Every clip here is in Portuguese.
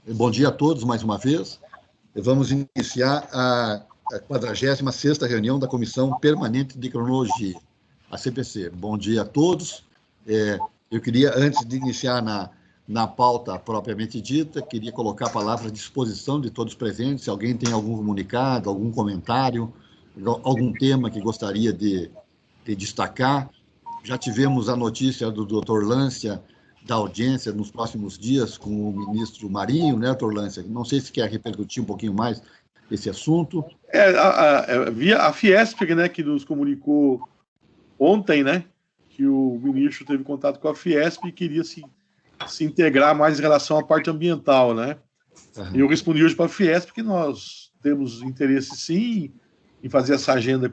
Bom dia a todos, mais uma vez. Vamos iniciar a 46ª reunião da Comissão Permanente de Cronologia, a CPC. Bom dia a todos. Eu queria, antes de iniciar na pauta propriamente dita, queria colocar a palavra à disposição de todos presentes. Se alguém tem algum comunicado, algum comentário, algum tema que gostaria de destacar. Já tivemos a notícia do Dr. Lância, da audiência nos próximos dias com o ministro Marinho, né, doutor Lância? Não sei se quer repercutir um pouquinho mais esse assunto. Via a Fiesp, né, que nos comunicou ontem, né, que o ministro teve contato com a Fiesp e queria se integrar mais em relação à parte ambiental, né? E eu respondi hoje para a Fiesp que nós temos interesse, sim, em fazer essa agenda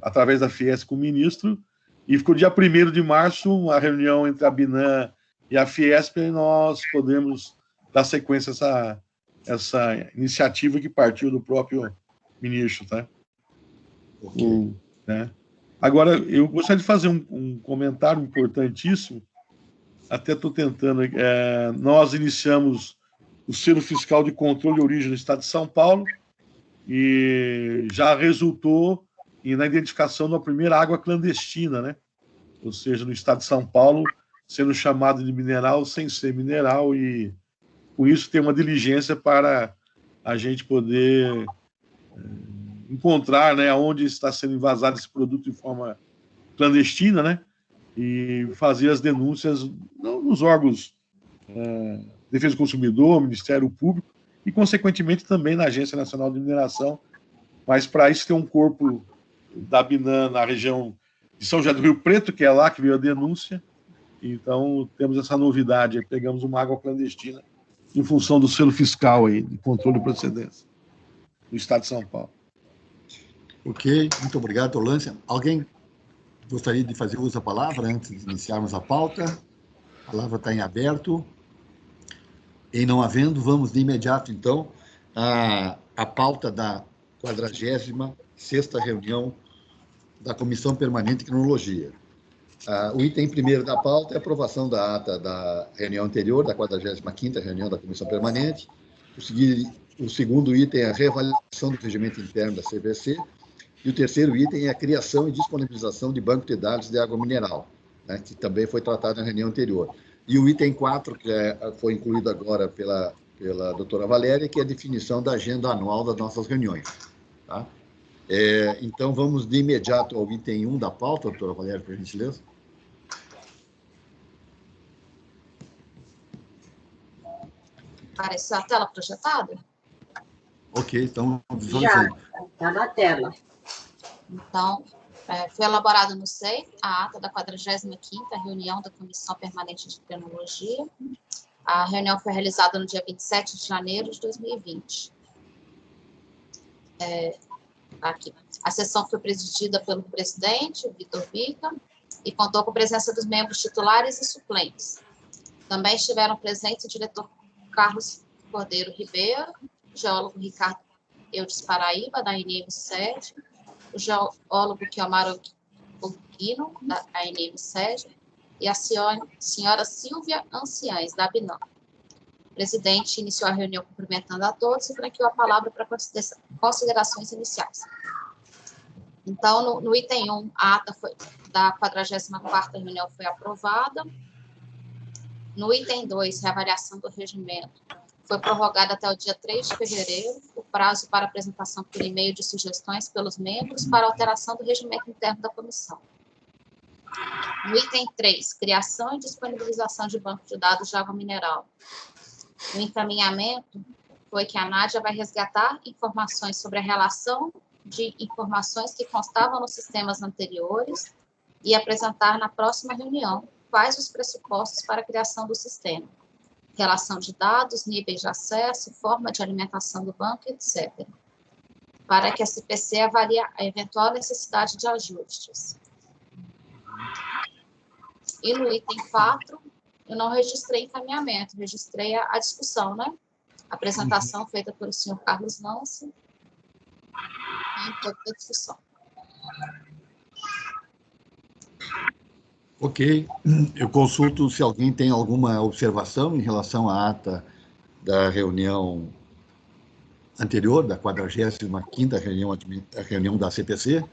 através da Fiesp com o ministro, e ficou dia 1º de março, uma reunião entre a Binan e a Fiesp, e nós podemos dar sequência a essa iniciativa que partiu do próprio ministro, tá? Okay. Né? Agora, eu gostaria de fazer um comentário importantíssimo, até estou tentando... nós iniciamos o selo fiscal de controle de origem no estado de São Paulo, e já resultou na identificação da primeira água clandestina, né? Ou seja, no estado de São Paulo, sendo chamado de mineral sem ser mineral, e com isso tem uma diligência para a gente poder encontrar, né, onde está sendo invasado esse produto de forma clandestina, né? E fazer as denúncias nos órgãos Defesa do Consumidor, Ministério Público, e, consequentemente, também na Agência Nacional de Mineração, mas para isso tem um corpo da Binan na região de São José do Rio Preto, que é lá que veio a denúncia. Então, temos essa novidade, pegamos uma água clandestina em função do selo fiscal aí, de controle de procedência, no estado de São Paulo. Ok, muito obrigado, doutor Lância. Alguém gostaria de fazer uso da palavra antes de iniciarmos a pauta? A palavra está em aberto. Em não havendo, vamos de imediato, então, à pauta da 46ª reunião da Comissão Permanente de Cronologia. O item primeiro da pauta é a aprovação da ata da reunião anterior, da 45ª reunião da Comissão Permanente. O segundo item é a reavaliação do regimento interno da CPC. E o terceiro item é a criação e disponibilização de banco de dados de água mineral, né, que também foi tratado na reunião anterior. E o item 4, que foi incluído agora pela doutora Valéria, que é a definição da agenda anual das nossas reuniões. Tá? Então, vamos de imediato ao item 1 da pauta, doutora Valéria, por gentileza. Apareceu a tela projetada? Ok, então... Já, está na tela. Então, foi elaborado no SEI a ata da 45ª reunião da Comissão Permanente de Cronologia. A reunião foi realizada no dia 27 de janeiro de 2020. Aqui. A sessão foi presidida pelo presidente, Vitor Bica, e contou com a presença dos membros titulares e suplentes. Também estiveram presentes o diretor Carlos Cordeiro Ribeiro, o geólogo Ricardo Eudes Paraíba, da ANM7, o geólogo Kiomaro Ogino, da ANM7, e a senhora Silvia Anciães, da Binan. O presidente iniciou a reunião cumprimentando a todos e franqueou a palavra para considerações iniciais. Então, no item 1, a ata da 44ª reunião foi aprovada. No item 2, reavaliação do regimento, foi prorrogado até o dia 3 de fevereiro o prazo para apresentação por e-mail de sugestões pelos membros para alteração do regimento interno da comissão. No item 3, criação e disponibilização de banco de dados de água mineral. O encaminhamento foi que a Nádia vai resgatar informações sobre a relação de informações que constavam nos sistemas anteriores e apresentar na próxima reunião quais os pressupostos para a criação do sistema, relação de dados, níveis de acesso, forma de alimentação do banco, etc., para que a CPC avalie a eventual necessidade de ajustes. E no item 4, eu não registrei encaminhamento, registrei a discussão, né? A apresentação feita pelo senhor Carlos Lance e toda a discussão. Ok. Eu consulto se alguém tem alguma observação em relação à ata da reunião anterior, da 45ª reunião da CPC.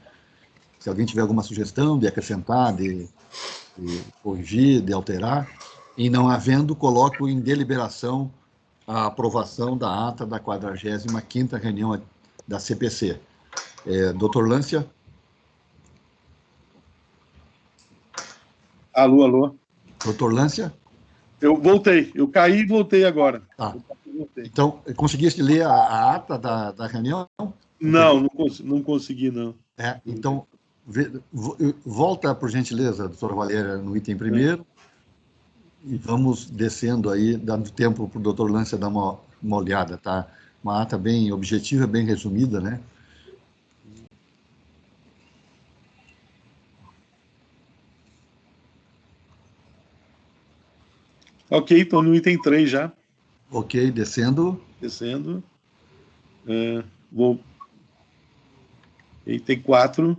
Se alguém tiver alguma sugestão de acrescentar, de corrigir, de alterar, e não havendo, coloco em deliberação a aprovação da ata da 45ª reunião da CPC. Doutor Lância? Alô, alô. Doutor Lância? Eu voltei, eu caí e voltei agora. Tá. Então, conseguiste ler a ata da reunião? Não consegui, não. Então, volta, por gentileza, doutora Valéria, no item primeiro, e vamos descendo aí, dando tempo para o doutor Lância dar uma olhada, tá? Uma ata bem objetiva, bem resumida, né? Ok, estou no item 3 já. Ok, descendo. Descendo. Vou. Item 4.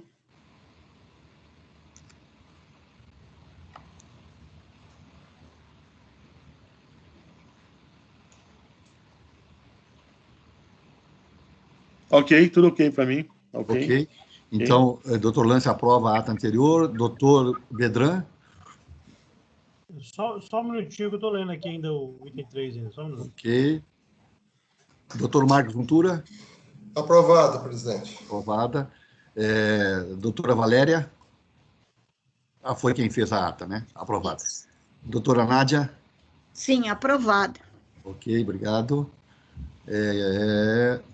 Ok, tudo ok para mim. Ok. Então, doutor Lância aprova a ata anterior. Doutor Bedran? Só um minutinho que eu estou lendo aqui ainda o item 3 ainda, só um minuto. Ok. Doutor Marcos Ventura? Aprovado, presidente. Aprovada. Doutora Valéria? Foi quem fez a ata, né? Aprovada. Doutora Nádia? Sim, aprovada. Ok, obrigado.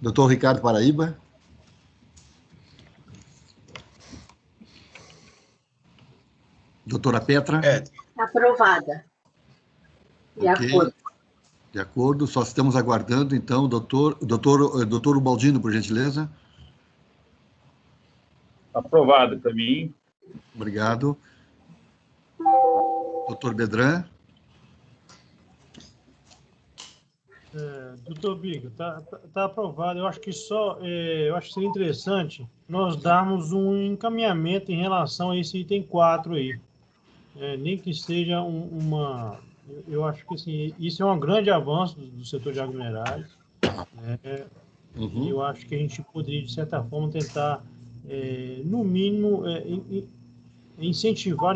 Doutor Ricardo Paraíba? Doutora Petra? Aprovada. De acordo. De acordo, só estamos aguardando, então, doutor Ubaldino, por gentileza. Aprovado para mim. Obrigado. Doutor Bedran? Doutor Bigo, tá aprovado. Eu acho que seria interessante nós darmos um encaminhamento em relação a esse item 4 aí. Nem que seja eu acho que assim, isso é um grande avanço do setor de agrominerais. E eu acho que a gente poderia, de certa forma, tentar, no mínimo, incentivar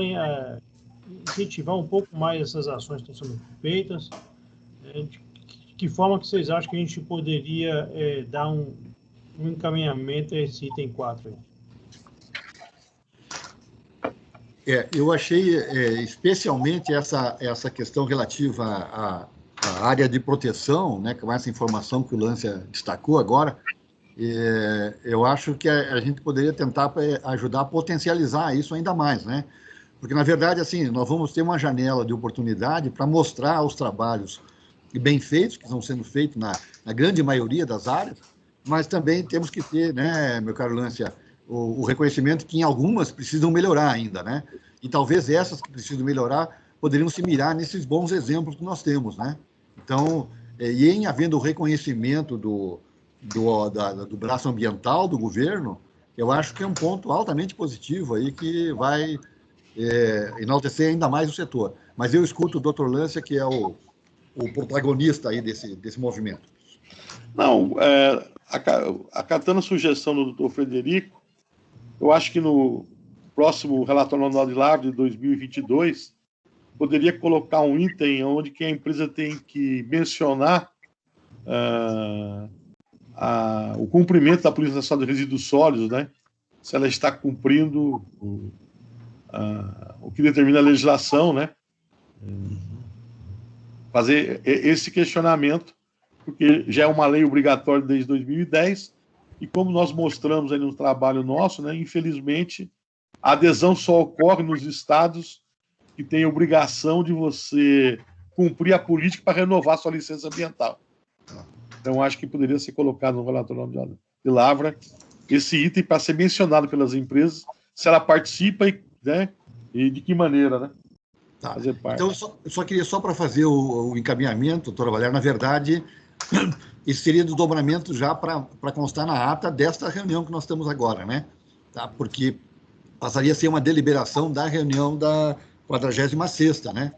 um pouco mais essas ações que estão sendo feitas. De que forma que vocês acham que a gente poderia dar um encaminhamento a esse item 4 aí? Eu achei especialmente essa questão relativa à área de proteção, né, com essa informação que o Lância destacou agora, eu acho que a gente poderia tentar ajudar a potencializar isso ainda mais, né? Porque, na verdade, assim, nós vamos ter uma janela de oportunidade para mostrar os trabalhos bem feitos, que estão sendo feitos na grande maioria das áreas, mas também temos que ter, né, meu caro Lância, o reconhecimento que em algumas precisam melhorar ainda, né? E talvez essas que precisam melhorar poderiam se mirar nesses bons exemplos que nós temos, né? Então, e em havendo o reconhecimento do braço ambiental do governo, eu acho que é um ponto altamente positivo aí que vai enaltecer ainda mais o setor. Mas eu escuto o doutor Lância, que é o protagonista aí desse movimento. Não, acatando a sugestão do doutor Frederico, eu acho que no próximo relatório anual de lavra de 2022, poderia colocar um item onde que a empresa tem que mencionar o cumprimento da Polícia Nacional de Resíduos Sólidos, né? Se ela está cumprindo o que determina a legislação, né? Fazer esse questionamento, porque já é uma lei obrigatória desde 2010, e como nós mostramos aí no trabalho nosso, né, infelizmente, a adesão só ocorre nos estados que têm obrigação de você cumprir a política para renovar sua licença ambiental. Então, acho que poderia ser colocado no relatório de lavra esse item para ser mencionado pelas empresas, se ela participa e de que maneira, né? Tá. Então, eu só queria, só para fazer o encaminhamento, doutora Valéria, na verdade, isso seria desdobramento já para constar na ata desta reunião que nós temos agora, né? Tá? Porque passaria a ser uma deliberação da reunião 46ª, né?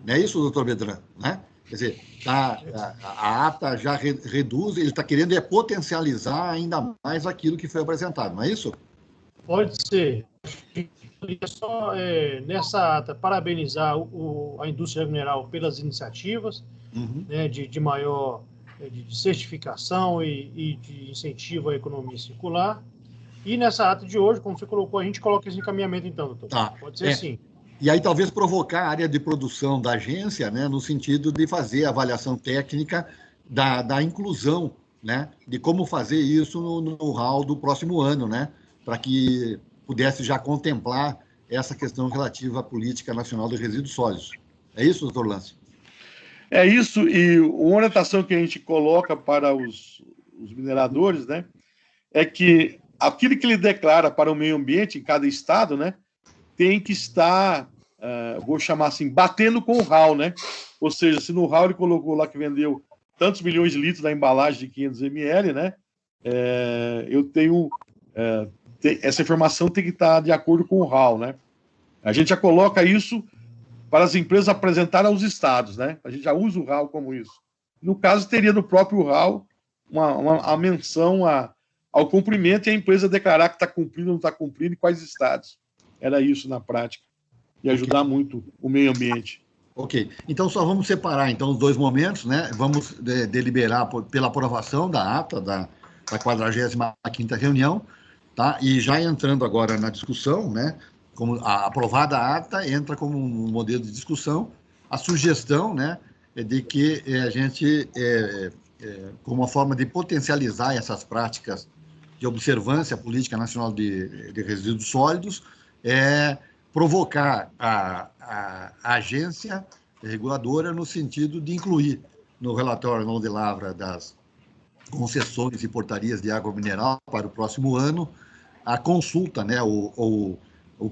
Não é isso, doutor Bedran? Né? Quer dizer, a ata já reduz, ele está querendo potencializar ainda mais aquilo que foi apresentado, não é isso? Pode ser. Só nessa ata parabenizar a indústria mineral pelas iniciativas, né, de maior de certificação e de incentivo à economia circular. E nessa ata de hoje, como você colocou, a gente coloca esse encaminhamento, então, doutor. Tá. Pode ser sim. E aí talvez provocar a área de produção da agência, né, no sentido de fazer a avaliação técnica da inclusão, né, de como fazer isso no RAL do próximo ano, né, para que pudesse já contemplar essa questão relativa à política nacional de resíduos sólidos. É isso, doutor Lance? É isso, e uma orientação que a gente coloca para os mineradores, né, é que aquilo que ele declara para o meio ambiente em cada estado, né, tem que estar, vou chamar assim, batendo com o RAL, né? Ou seja, se no RAL ele colocou lá que vendeu tantos milhões de litros da embalagem de 500 ml, né? Eu tenho... essa informação tem que estar de acordo com o RAL, né? A gente já coloca isso para as empresas apresentarem aos estados, né? A gente já usa o RAL como isso. No caso, teria no próprio RAL a menção ao cumprimento e a empresa declarar que está cumprindo ou não está cumprindo e quais estados. Era isso na prática. E ajudar muito o meio ambiente. Ok. Então, só vamos separar então, os dois momentos, né? Vamos deliberar pela aprovação da ata da 45ª reunião, tá? E já entrando agora na discussão, né? Como a aprovada ata entra como um modelo de discussão, a sugestão, né? É de que a gente, como uma forma de potencializar essas práticas de observância à política nacional de resíduos sólidos, provocar a agência reguladora no sentido de incluir no relatório não de lavra das concessões e portarias de água mineral para o próximo ano a consulta, né, o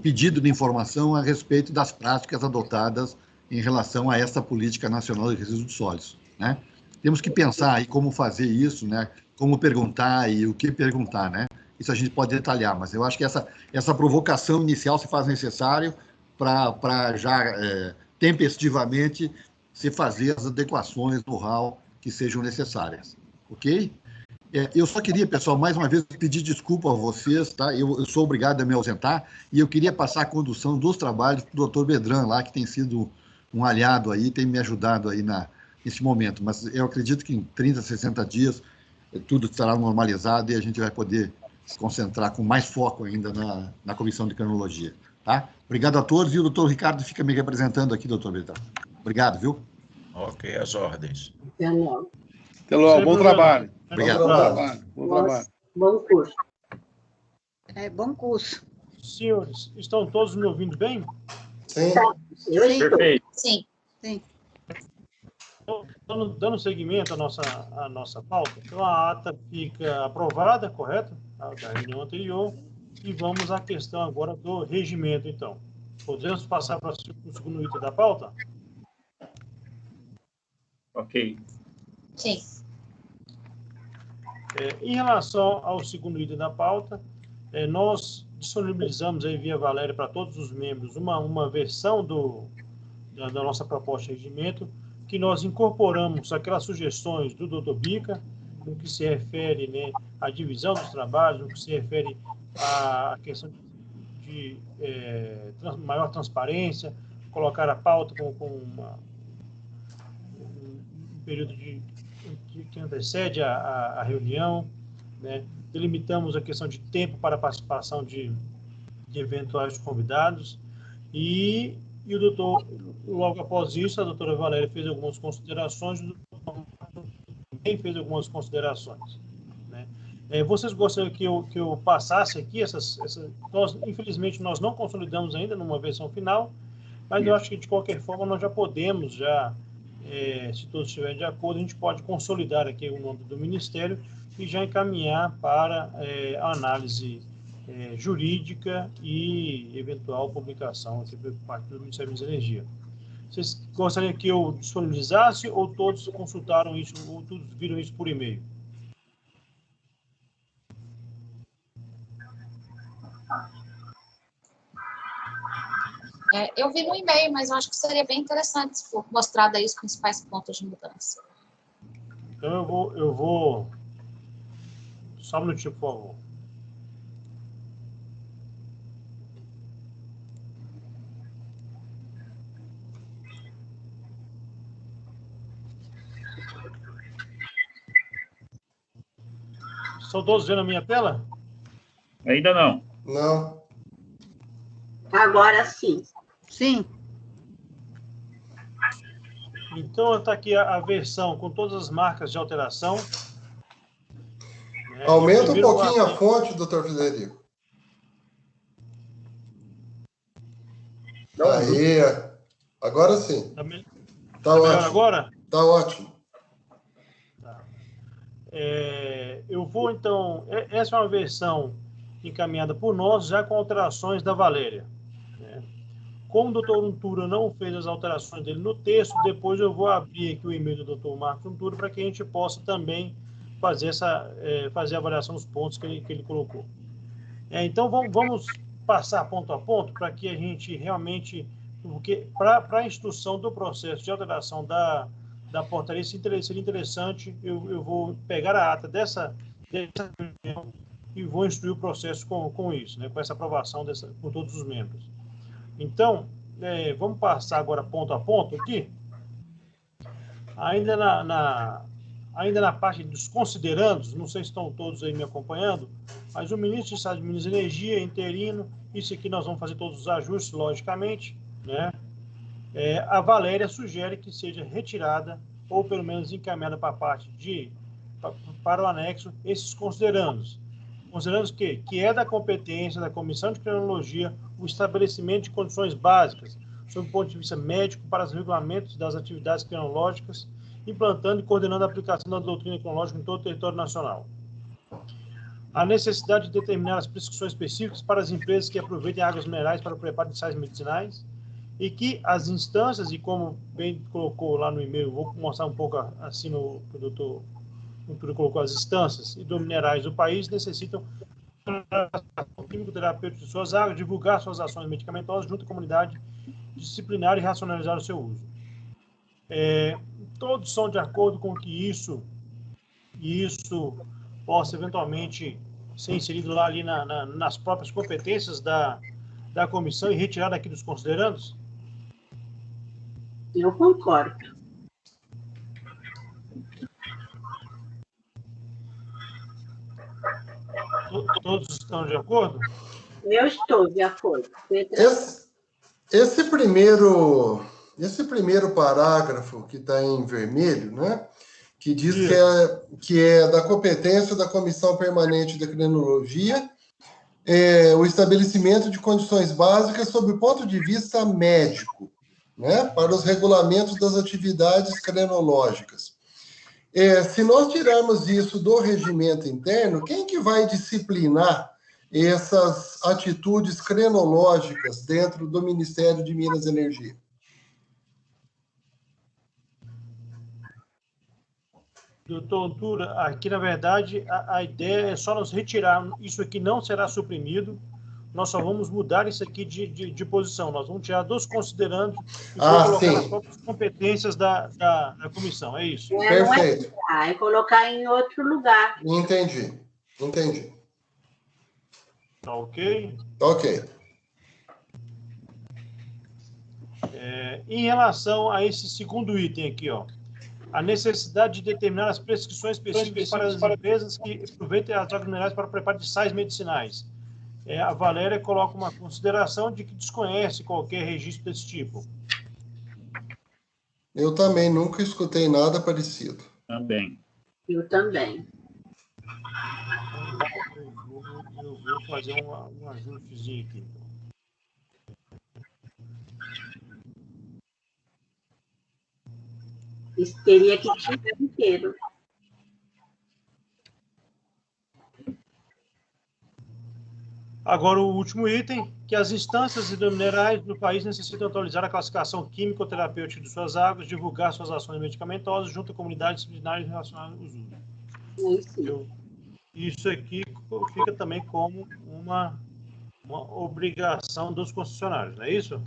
pedido de informação a respeito das práticas adotadas em relação a essa política nacional de resíduos sólidos, né? Temos que pensar aí como fazer isso, né? Como perguntar e o que perguntar, né? Isso a gente pode detalhar, mas eu acho que essa provocação inicial se faz necessário para já tempestivamente se fazer as adequações no RAL que sejam necessárias, ok? Eu só queria, pessoal, mais uma vez pedir desculpa a vocês, tá? Eu sou obrigado a me ausentar e eu queria passar a condução dos trabalhos para o doutor Bedran lá, que tem sido um aliado aí, tem me ajudado aí nesse momento, mas eu acredito que em 30, 60 dias tudo estará normalizado e a gente vai poder se concentrar com mais foco ainda na comissão de cronologia, tá? Obrigado a todos e o doutor Ricardo fica me representando aqui, doutor Bedran. Obrigado, viu? Ok, as ordens. Até logo. Até logo, bom trabalho. Obrigado. Bom trabalho. Bom trabalho. Bom curso. Bom curso. Senhores, estão todos me ouvindo bem? Sim. Perfeito. Sim. Sim. Dando seguimento à nossa pauta, então a ata fica aprovada, correto? Da reunião anterior. E vamos à questão agora do regimento, então. Podemos passar para o segundo item da pauta? Ok. Sim. Em relação ao segundo item da pauta, nós disponibilizamos aí via Valéria para todos os membros uma versão da nossa proposta de regimento, que nós incorporamos aquelas sugestões do Dr. Bica, no que se refere, né, à divisão dos trabalhos, no que se refere à questão de maior transparência, colocar a pauta com um período que antecede a reunião, né? Delimitamos a questão de tempo para a participação de eventuais convidados e o doutor, logo após isso, a doutora Valéria fez algumas considerações, o doutor também fez algumas considerações, né? Vocês gostariam que eu passasse aqui infelizmente, nós não consolidamos ainda numa versão final, mas eu acho que, de qualquer forma, nós já podemos, se todos estiverem de acordo, a gente pode consolidar aqui o nome do Ministério e já encaminhar para a análise jurídica e eventual publicação aqui por parte do Ministério da Energia. Vocês gostariam que eu disponibilizasse ou todos consultaram isso, ou todos viram isso por e-mail? Eu vi no e-mail, mas eu acho que seria bem interessante se for mostrado aí os principais pontos de mudança. Então eu vou... Só um minutinho, por favor. Estão todos vendo a minha tela? Ainda não. Não. Agora sim. Sim. Então, está aqui a versão com todas as marcas de alteração. Aumenta um pouquinho a fonte, doutor Frederico. Aí, agora sim. Tá melhor ótimo. agora? Tá ótimo. Tá. Eu vou, então... Essa é uma versão encaminhada por nós, já com alterações da Valéria. Como o doutor Untura não fez as alterações dele no texto, depois eu vou abrir aqui o e-mail do doutor Marcos Untura para que a gente possa também fazer fazer a avaliação dos pontos que ele colocou. Então, vamos passar ponto a ponto para que a gente realmente... Porque para a instrução do processo de alteração da portaria, seria interessante, eu vou pegar a ata dessa reunião e vou instruir o processo com isso, né, com essa aprovação por todos os membros. Então, vamos passar agora ponto a ponto aqui. Ainda na parte dos considerandos, não sei se estão todos aí me acompanhando, mas o ministro de Estado de Minas e Energia, interino, isso aqui nós vamos fazer todos os ajustes, logicamente, né? A Valéria sugere que seja retirada, ou pelo menos encaminhada para a parte para o anexo, esses considerandos. Considerando que é da competência da Comissão de Crinologia o estabelecimento de condições básicas, sob o ponto de vista médico, para os regulamentos das atividades crinológicas, implantando e coordenando a aplicação da doutrina crinológica em todo o território nacional. A necessidade de determinar as prescrições específicas para as empresas que aproveitem águas minerais para o preparo de sais medicinais, e que as instâncias, e como bem colocou lá no e-mail, vou mostrar um pouco assim no que o doutor Untura colocou, as instâncias hidrominerais do país necessitam químico-terapêutico de suas águas, divulgar suas ações medicamentosas junto à comunidade, disciplinar e racionalizar o seu uso. Todos são de acordo com que isso possa eventualmente ser inserido lá ali nas próprias competências da comissão e retirado aqui dos considerandos? Eu concordo. Todos estão de acordo? Eu estou de acordo. Esse primeiro parágrafo que está em vermelho, né? Que diz que é da competência da Comissão Permanente da Crinologia, o estabelecimento de condições básicas sob o ponto de vista médico, né? Para os regulamentos das atividades crinológicas. Se nós tirarmos isso do regimento interno, quem que vai disciplinar essas atitudes crinológicas dentro do Ministério de Minas e Energia? Doutor Untura, aqui, na verdade, a ideia é só nós retirar, isso aqui não será suprimido, nós só vamos mudar isso aqui de posição, nós vamos tirar dos considerandos e colocar nas próprias competências da comissão, é isso? Perfeito. Não é colocar em outro lugar. Entendi. Tá ok? Ok. Em relação a esse segundo item aqui, ó, a necessidade de determinar as prescrições específicas para as empresas que aproveitem as águas minerais para o preparo de sais medicinais. A Valéria coloca uma consideração de que desconhece qualquer registro desse tipo. Eu também nunca escutei nada parecido. Também. Eu também. Eu vou fazer um ajustezinho aqui. Isso teria que tirar inteiro. Agora, o último item, que as instâncias hidrominerais do país necessitam atualizar a classificação químico-terapêutica de suas águas, divulgar suas ações medicamentosas junto à comunidade disciplinar relacionada aos usos. Isso aqui fica também como uma obrigação dos concessionários, não é isso?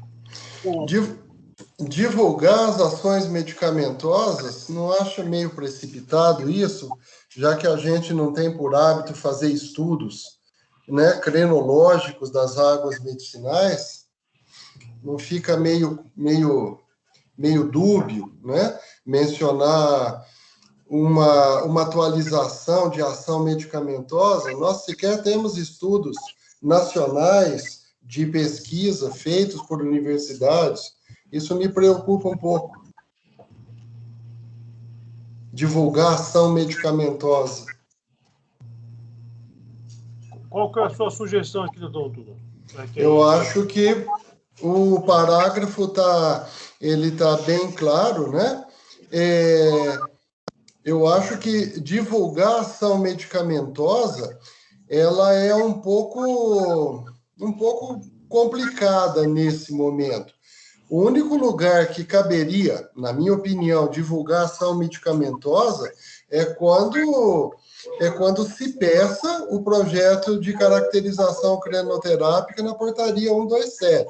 Divulgar as ações medicamentosas, não acha meio precipitado isso, já que a gente não tem por hábito fazer estudos, né, crenológicos das águas medicinais? Não fica meio dúbio, né, mencionar uma atualização de ação medicamentosa? Nós sequer temos estudos nacionais de pesquisa feitos por universidades. Isso me preocupa um pouco. Divulgar ação medicamentosa. Qual que é a sua sugestão aqui, doutor? Eu acho que o parágrafo tá bem claro, né? Eu acho que divulgar ação medicamentosa, ela é um pouco complicada nesse momento. O único lugar que caberia, na minha opinião, divulgar ação medicamentosa é quando se peça o projeto de caracterização crenoterápica na portaria 127.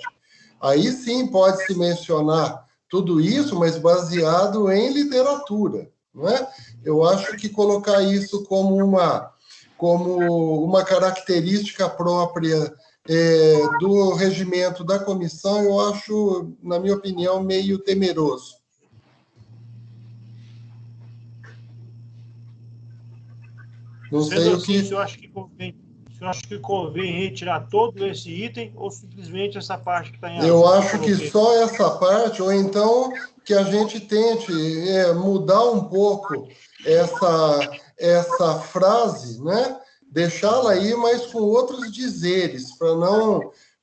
Aí sim pode-se mencionar tudo isso, mas baseado em literatura, não é? Eu acho que colocar isso como uma característica própria do regimento da comissão, eu acho, na minha opinião, meio temeroso. Não sei o que... O senhor acha que convém retirar todo esse item ou simplesmente essa parte que está em... Eu acho que só essa parte, ou então que a gente tente mudar um pouco essa frase, né? Deixá-la aí, mas com outros dizeres,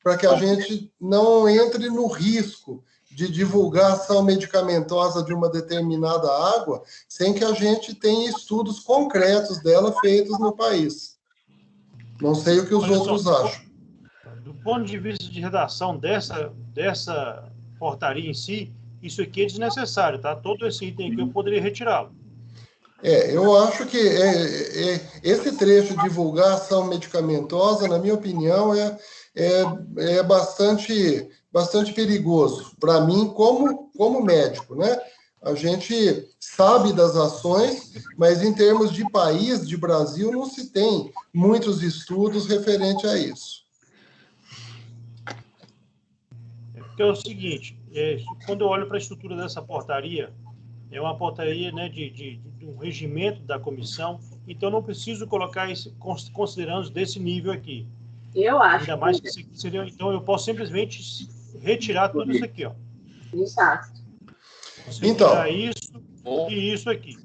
para que a gente não entre no risco de divulgar ação medicamentosa de uma determinada água sem que a gente tenha estudos concretos dela feitos no país. Não sei o que os outros acham. Do ponto de vista de redação dessa portaria em si, isso aqui é desnecessário, tá? Todo esse item aqui eu poderia retirá-lo. Eu acho que esse trecho, divulgar ação medicamentosa, na minha opinião, é bastante perigoso para mim como médico, né? A gente sabe das ações, mas em termos de país, de Brasil, não se tem muitos estudos referentes a isso. Porque é o seguinte, quando eu olho para a estrutura dessa portaria, é uma portaria, né, de um regimento da comissão, então não preciso colocar isso considerando desse nível aqui. Eu acho. Ainda mais que seria, então eu posso simplesmente retirar tudo isso aqui, ó. Exato. Então, retirar isso e isso aqui.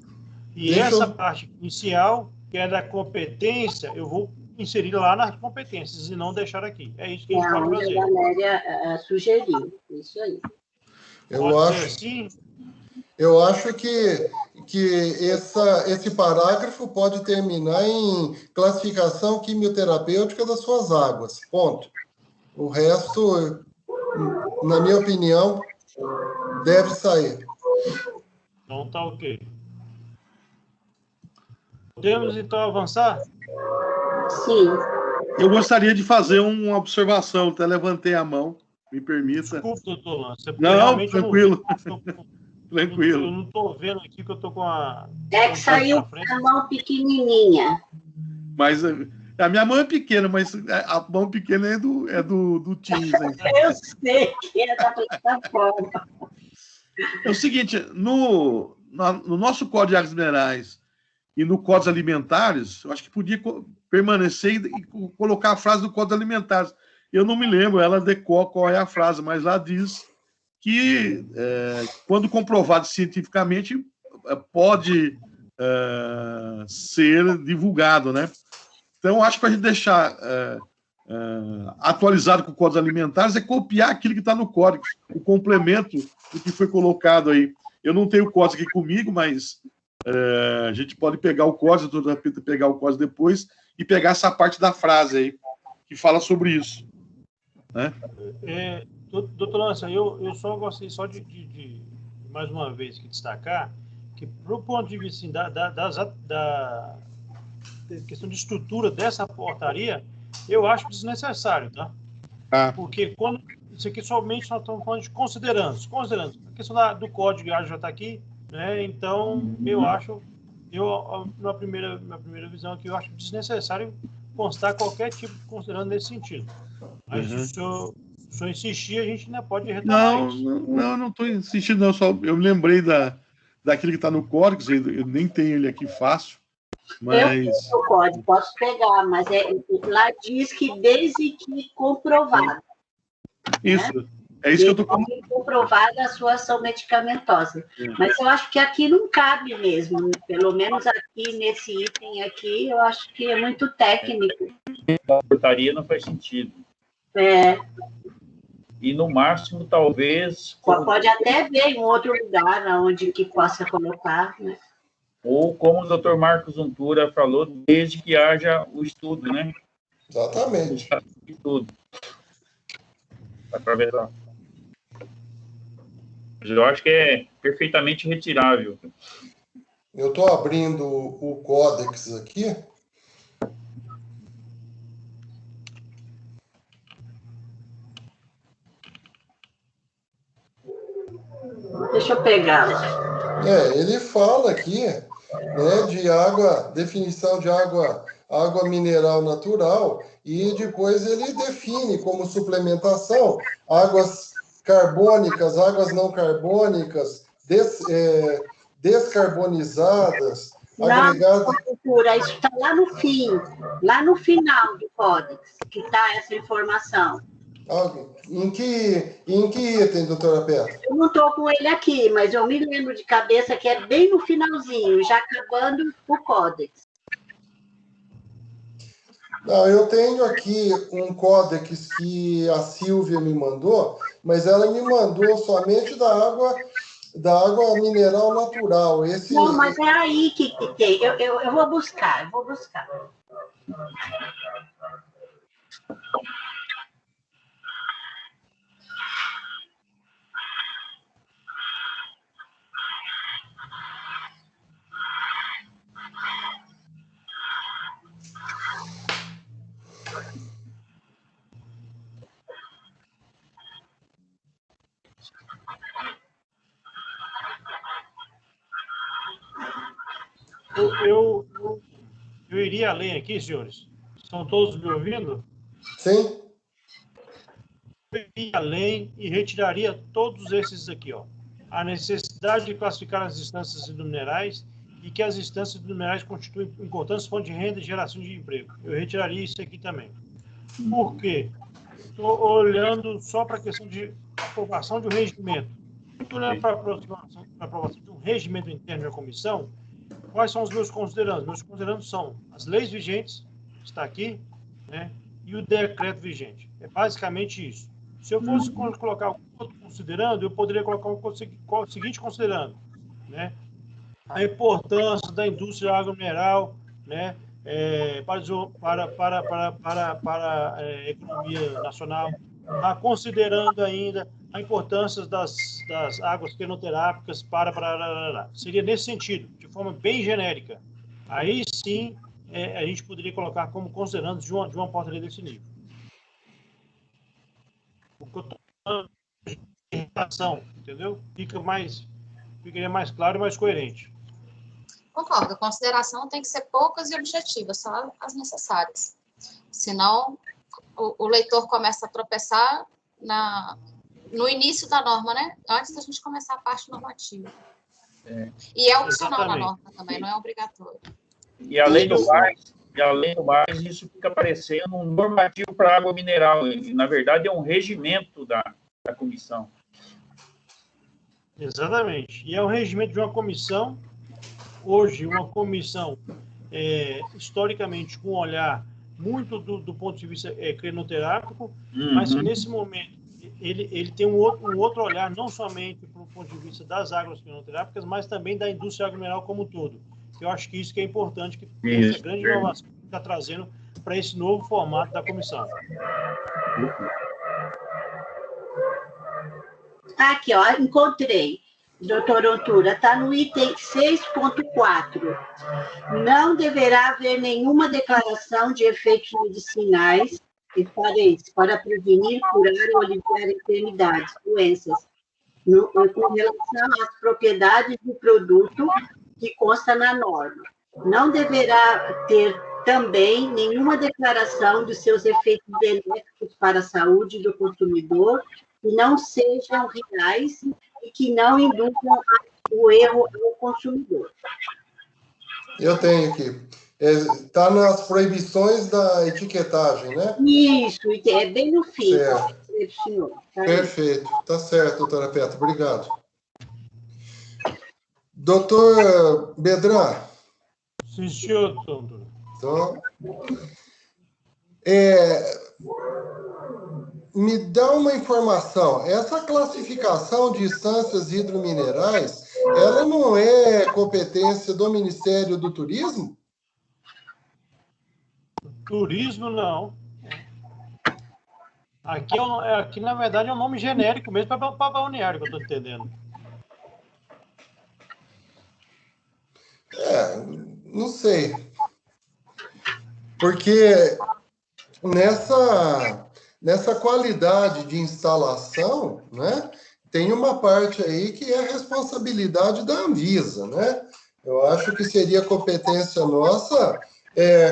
E essa parte inicial, que é da competência, eu vou inserir lá nas competências e não deixar aqui. É isso que a gente pode fazer. A Valéria sugeriu. Isso aí. Eu acho que esse parágrafo pode terminar em classificação quimioterapêutica das suas águas. Ponto. O resto, na minha opinião, deve sair. Então tá ok. Podemos então avançar? Sim. Eu gostaria de fazer uma observação, até levantei a mão, me permita. Desculpa, doutor Lance. Não, tranquilo. Tranquilo. Eu não estou vendo aqui que eu estou com a... É que saiu a mão pequenininha. Mas a minha mão é pequena, mas a mão pequena é do Teams. Eu sei que é da plataforma. É o seguinte, no nosso Código de Águas Minerais e no Código Alimentares, eu acho que podia permanecer e colocar a frase do Código Alimentares. Eu não me lembro, ela decora qual é a frase, mas lá diz que, quando comprovado cientificamente, pode ser divulgado, né? Então, acho que para a gente deixar atualizado com o Código Alimentares é copiar aquilo que está no código, o complemento do que foi colocado aí. Eu não tenho o código aqui comigo, mas a gente pode pegar o código, pegar o código depois e pegar essa parte da frase aí, que fala sobre isso. Né? Doutor Lança, eu só gostaria de mais uma vez que destacar que, do ponto de vista assim, da questão de estrutura dessa portaria, eu acho desnecessário, tá? Porque isso aqui somente nós estamos falando de considerandos. A questão do código já está aqui, né? Então, na primeira visão aqui, eu acho desnecessário constar qualquer tipo de considerando nesse sentido. Mas se o senhor insistir, a gente ainda pode retomar isso. Não estou insistindo, não. Eu me lembrei daquele que está no código, eu nem tenho ele aqui fácil. Mas... Eu tenho o código, posso pegar, mas lá diz que desde que comprovado. Isso, né? É isso que eu estou falando. Comprovada a sua ação medicamentosa. Mas eu acho que aqui não cabe mesmo. Pelo menos aqui, nesse item aqui, eu acho que é muito técnico. A portaria não faz sentido. E, no máximo, talvez... Pode até ver em outro lugar onde que possa colocar, né? Ou, como o doutor Marcos Untura falou, desde que haja o estudo, né? Exatamente. O estudo. Dá para ver lá. Eu acho que é perfeitamente retirável. Eu estou abrindo o códex aqui. Deixa eu pegar. Ele fala aqui, né, de definição de água mineral natural, e depois ele define como suplementação águas carbônicas, águas não carbônicas, descarbonizadas, agregadas... Isso está lá no fim, lá no final do códex, que está essa informação. Em que item, doutora Petra? Eu não estou com ele aqui, mas eu me lembro de cabeça que é bem no finalzinho, já acabando o códex. Não, eu tenho aqui um códex que a Silvia me mandou, mas ela me mandou somente da água mineral natural. Não, mas é aí que tem. Eu vou buscar, Eu iria além aqui, senhores. Estão todos me ouvindo? Sim. Eu iria além e retiraria todos esses aqui, ó. A necessidade de classificar as instâncias minerais e que as instâncias minerais constituem importantes fontes de renda e geração de emprego. Eu retiraria isso aqui também. Por quê? Estou olhando só para a questão de aprovação de um regimento. Estou olhando para a aprovação de um regimento interno da comissão. Quais são os meus considerandos? Meus considerandos são as leis vigentes, está aqui, né, e o decreto vigente. É basicamente isso. Se eu fosse colocar algum outro considerando, eu poderia colocar o seguinte considerando, né, a importância da indústria agromineral, né, para a economia nacional, considerando ainda a importância das águas quenoterápicas seria nesse sentido, de forma bem genérica. Aí sim, a gente poderia colocar como considerando de uma portaria desse nível. O que eu estou falando de relação, entendeu? Ficaria mais claro e mais coerente. Concordo, a consideração tem que ser poucas e objetivas, só as necessárias. Senão, o leitor começa a tropeçar no início da norma, né? Antes da gente começar a parte normativa. E é opcional na norma também, não é obrigatório. E além do mais, isso fica parecendo um normativo para água mineral. Na verdade, é um regimento da comissão. Exatamente. E é um regimento de uma comissão. Hoje, uma comissão, historicamente, com um olhar muito do ponto de vista crenoterápico, mas que nesse momento ele tem um outro olhar, não somente do ponto de vista das águas crenoterápicas, mas também da indústria agromineral como um todo. Eu acho que isso que é importante, que essa grande inovação que está trazendo para esse novo formato da comissão. Aqui, ó, encontrei. Doutor Untura, está no item 6.4. Não deverá haver nenhuma declaração de efeitos medicinais para prevenir, curar ou aliviar enfermidades, doenças, com relação às propriedades do produto que consta na norma. Não deverá ter também nenhuma declaração dos seus efeitos benéficos para a saúde do consumidor que não sejam reais e que não induzam o erro ao consumidor. Eu tenho aqui. Está nas proibições da etiquetagem, né? Isso, é bem no fim. Certo. Senhor. Tá. Perfeito. Tá certo, doutora Petra. Obrigado. Doutor Bedran. Sim, senhor, doutor. Então, me dá uma informação. Essa classificação de instâncias hidrominerais, ela não é competência do Ministério do Turismo? Turismo, não. Aqui, na verdade, é um nome genérico mesmo para balneário, que eu estou entendendo. Não sei. Porque nessa qualidade de instalação, né, tem uma parte aí que é responsabilidade da Anvisa, né? Eu acho que seria competência nossa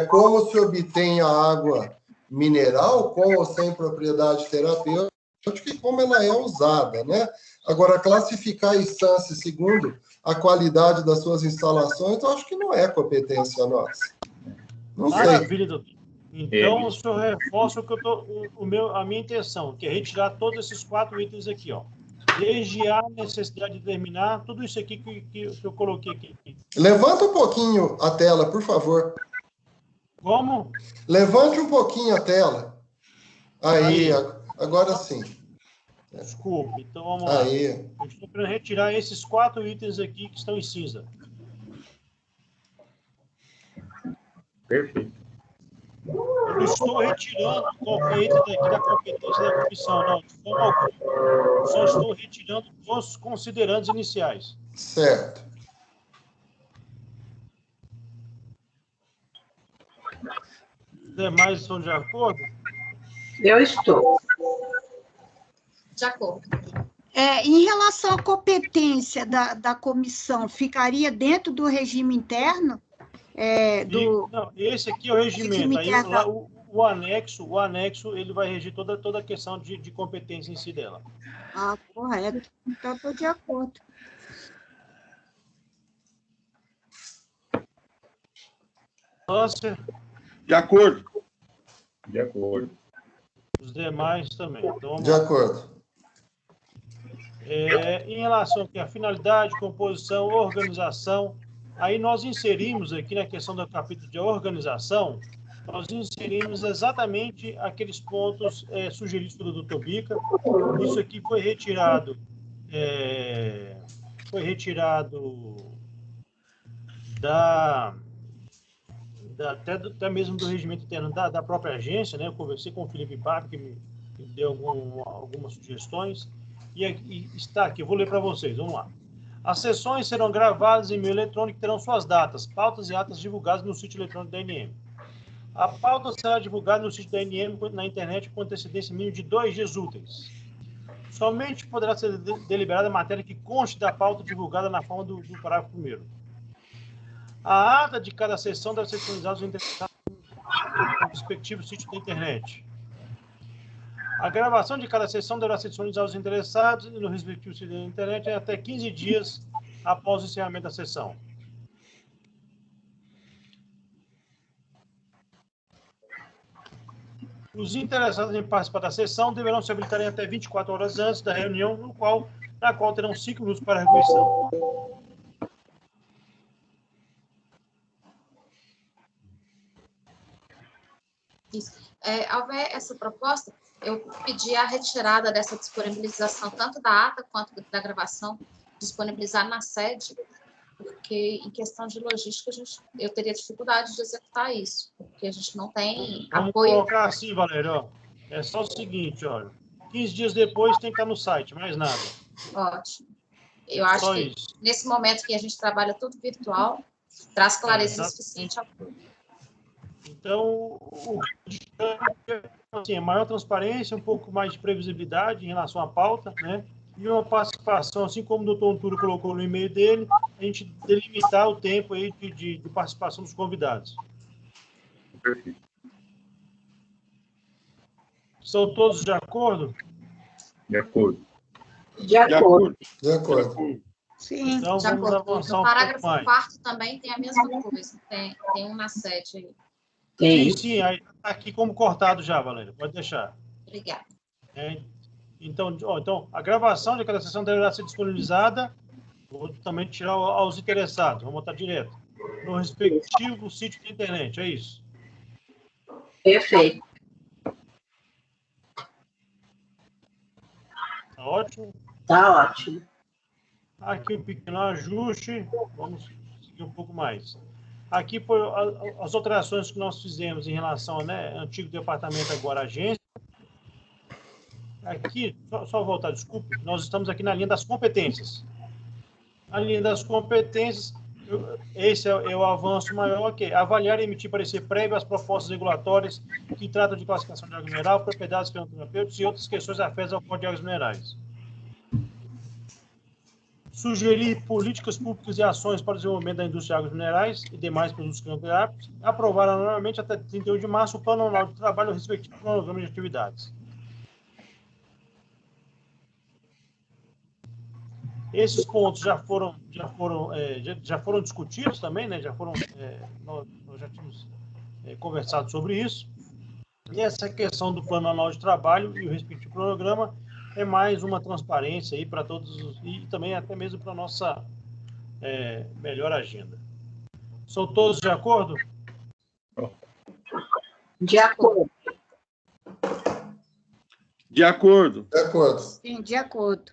como se obtém a água mineral, com ou sem propriedade terapêutica, e como ela é usada, né? Agora, classificar a instância segundo a qualidade das suas instalações, eu acho que não é competência nossa. Não sei. Maravilha, doutor. Então, o senhor reforça a minha intenção, que é retirar todos esses 4 itens aqui, ó. Desde a necessidade de terminar, tudo isso aqui que eu coloquei aqui. Levanta um pouquinho a tela, por favor. Como? Levante um pouquinho a tela. Aí. Agora sim. Desculpe, então vamos lá. Aí. Eu estou querendo retirar esses 4 itens aqui que estão em cinza. Perfeito. Eu não estou retirando qualquer item daqui da competência da comissão, não, de forma alguma. Só estou retirando os considerandos iniciais. Certo. Os demais estão de acordo? Eu estou. De acordo. Em relação à competência da comissão, ficaria dentro do regime interno? Não, esse aqui é o regimento. Aí o anexo, ele vai regir toda a questão de competência em si dela. Ah, correto. Então, estou de acordo. Lâncer? De acordo. De acordo. Os demais também. Então, de acordo. Em relação aqui à finalidade, composição, organização, aí nós inserimos aqui na questão do capítulo de organização, nós inserimos exatamente aqueles pontos sugeridos pelo Dr. Bica. Isso aqui foi retirado até mesmo do regimento interno da própria agência, né? Eu conversei com o Felipe Papo, que me deu algumas sugestões, e está aqui, eu vou ler para vocês, vamos lá. As sessões serão gravadas em meio eletrônico e terão suas datas, pautas e atas divulgadas no sítio eletrônico da ANM. A pauta será divulgada no sítio da ANM na internet com antecedência mínima de 2 dias úteis. Somente poderá ser deliberada a matéria que conste da pauta divulgada na forma do parágrafo 1º. A ata de cada sessão deve ser disponibilizada no respectivo sítio da internet. A gravação de cada sessão deverá ser disponibilizada aos interessados no respectivo sítio da internet até 15 dias após o encerramento da sessão. Os interessados em participar da sessão deverão se habilitar até 24 horas antes da reunião, na qual terão 5 minutos para a arguição. Isso. Ao ver essa proposta, eu pedi a retirada dessa disponibilização, tanto da ata quanto da gravação, disponibilizar na sede, porque em questão de logística eu teria dificuldade de executar isso, porque a gente não tem Vamos apoio. Vamos colocar assim, Valério, é só o seguinte, olha, 15 dias depois tem que estar no site, mais nada. Ótimo. Eu acho só que isso. Nesse momento que a gente trabalha tudo virtual, traz clareza suficiente ao público. Então, o que assim, é maior transparência, um pouco mais de previsibilidade em relação à pauta, né? E uma participação, assim como o doutor Antúlio colocou no e-mail dele, a gente delimitar o tempo aí de participação dos convidados. Perfeito. São todos de acordo? De acordo. De acordo. De acordo. Sim. Então, De vamos acordo. avançar No um parágrafo pouco mais. 4º também tem a mesma coisa. Tem um na 7 aí. Tem. Sim, aí, tá aqui como cortado já, Valéria. Pode deixar. Obrigada. Então, a gravação de cada sessão deverá ser disponibilizada. Vou também tirar aos interessados. Vamos botar direto. No respectivo sítio da internet. É isso. Perfeito. Tá ótimo? Tá ótimo. Aqui um pequeno ajuste. Vamos seguir um pouco mais. Aqui, as alterações que nós fizemos em relação ao antigo departamento, agora agência. Aqui, só voltar, desculpe, nós estamos aqui na linha das competências. A linha das competências, esse é o avanço maior, que é avaliar e emitir parecer prévio às propostas regulatórias que tratam de classificação de água mineral, propriedades terapêuticas e outras questões afetas ao Código de Águas Minerais. Sugerir políticas públicas e ações para o desenvolvimento da indústria de águas minerais e demais produtos quimioterápicos. Aprovar anualmente até 31 de março o plano anual de trabalho e o respectivo cronograma de atividades. Esses pontos já foram discutidos também, né? Nós já tínhamos conversado sobre isso. E essa questão do plano anual de trabalho e o respectivo cronograma é mais uma transparência aí para todos e também até mesmo para a nossa melhor agenda. São todos de acordo? De acordo. De acordo. De acordo. Sim, de acordo.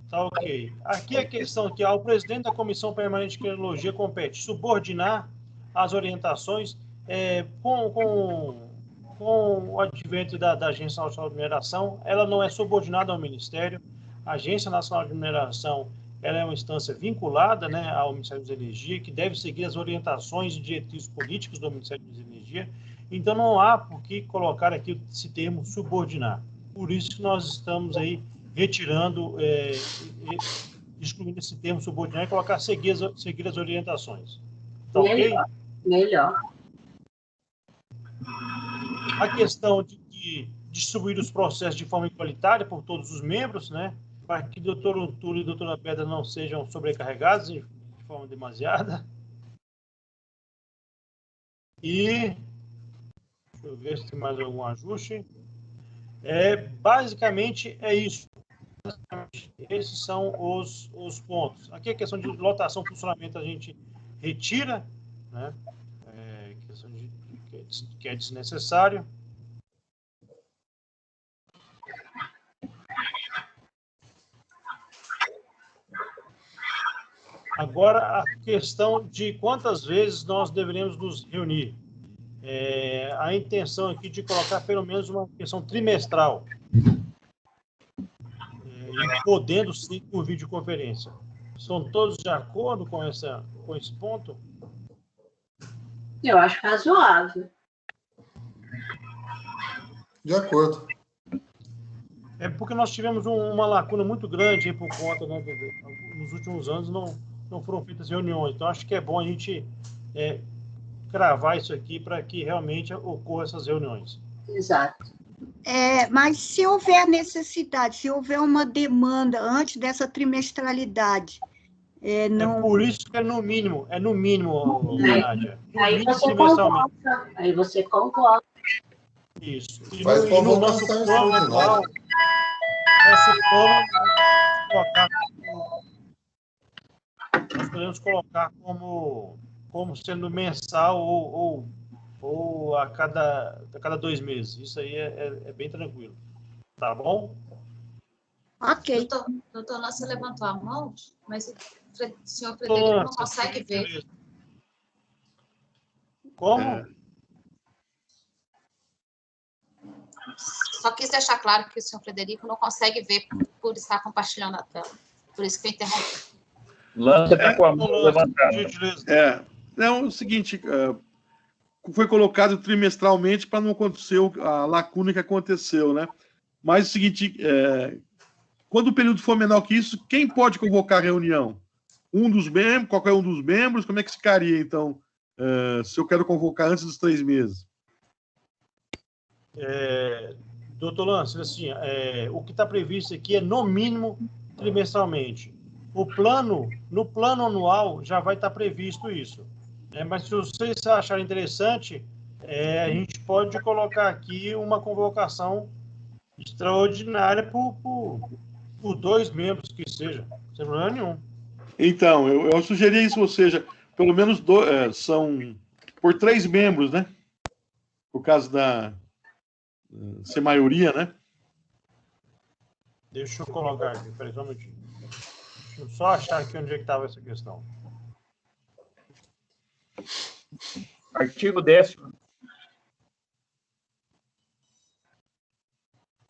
Tá ok. Aqui a questão que ao presidente da Comissão Permanente de Tecnologia compete subordinar as orientações com o advento da Agência Nacional de Mineração. Ela não é subordinada ao Ministério. A Agência Nacional de Mineração ela é uma instância vinculada, né, ao Ministério da Energia, que deve seguir as orientações e diretrizes políticas do Ministério da Energia. Então, não há por que colocar aqui esse termo subordinar. Por isso que nós estamos aí retirando, excluindo esse termo subordinar e colocar seguir as orientações. Tá ok? Melhor. A questão de distribuir os processos de forma igualitária por todos os membros, né? Para que o doutor Antúlio e a doutora Pedra não sejam sobrecarregados de forma demasiada. E deixa eu ver se tem mais algum ajuste. Basicamente é isso. Esses são os pontos. Aqui a questão de lotação e funcionamento a gente retira, né? Questão que é desnecessário. Agora, a questão de quantas vezes nós deveremos nos reunir. A intenção aqui de colocar pelo menos uma questão trimestral. E podendo sim por videoconferência. São todos de acordo com esse ponto? Eu acho razoável. De acordo. É porque nós tivemos uma lacuna muito grande aí por conta, né, nos últimos anos não foram feitas reuniões. Então, acho que é bom a gente cravar isso aqui para que realmente ocorram essas reuniões. Exato. Mas se houver necessidade, se houver uma demanda antes dessa trimestralidade, não... É por isso que é no mínimo, Nádia. Aí você concorda. Isso. E Faz no nosso plano atual, nós podemos colocar como sendo mensal ou a cada 2 meses. Isso aí é bem tranquilo. Tá bom? Ok. Doutor Lance levantou a mão, mas o senhor Frederico não consegue ver. Como? Só quis deixar claro que o senhor Frederico não consegue ver por estar compartilhando a tela. Por isso que eu interrompi. Lance está com a mão levantada. É o seguinte, foi colocado trimestralmente para não acontecer a lacuna que aconteceu, né? Mas é o seguinte, quando o período for menor que isso, quem pode convocar a reunião? Um dos membros, qualquer um dos membros? Como é que ficaria, então, se eu quero convocar antes dos 3 meses? Doutor Lance, assim, o que está previsto aqui é, no mínimo, trimestralmente. No plano anual já vai estar previsto isso. Mas se vocês acharem interessante, a gente pode colocar aqui uma convocação extraordinária por 2 membros que seja, sem problema nenhum. Então, eu sugeri isso, ou seja, pelo menos são por 3 membros, né? Por causa da ser maioria, né? Deixa eu colocar aqui, peraí, só um minutinho. Deixa eu só achar aqui onde é que estava essa questão. Artigo 10º.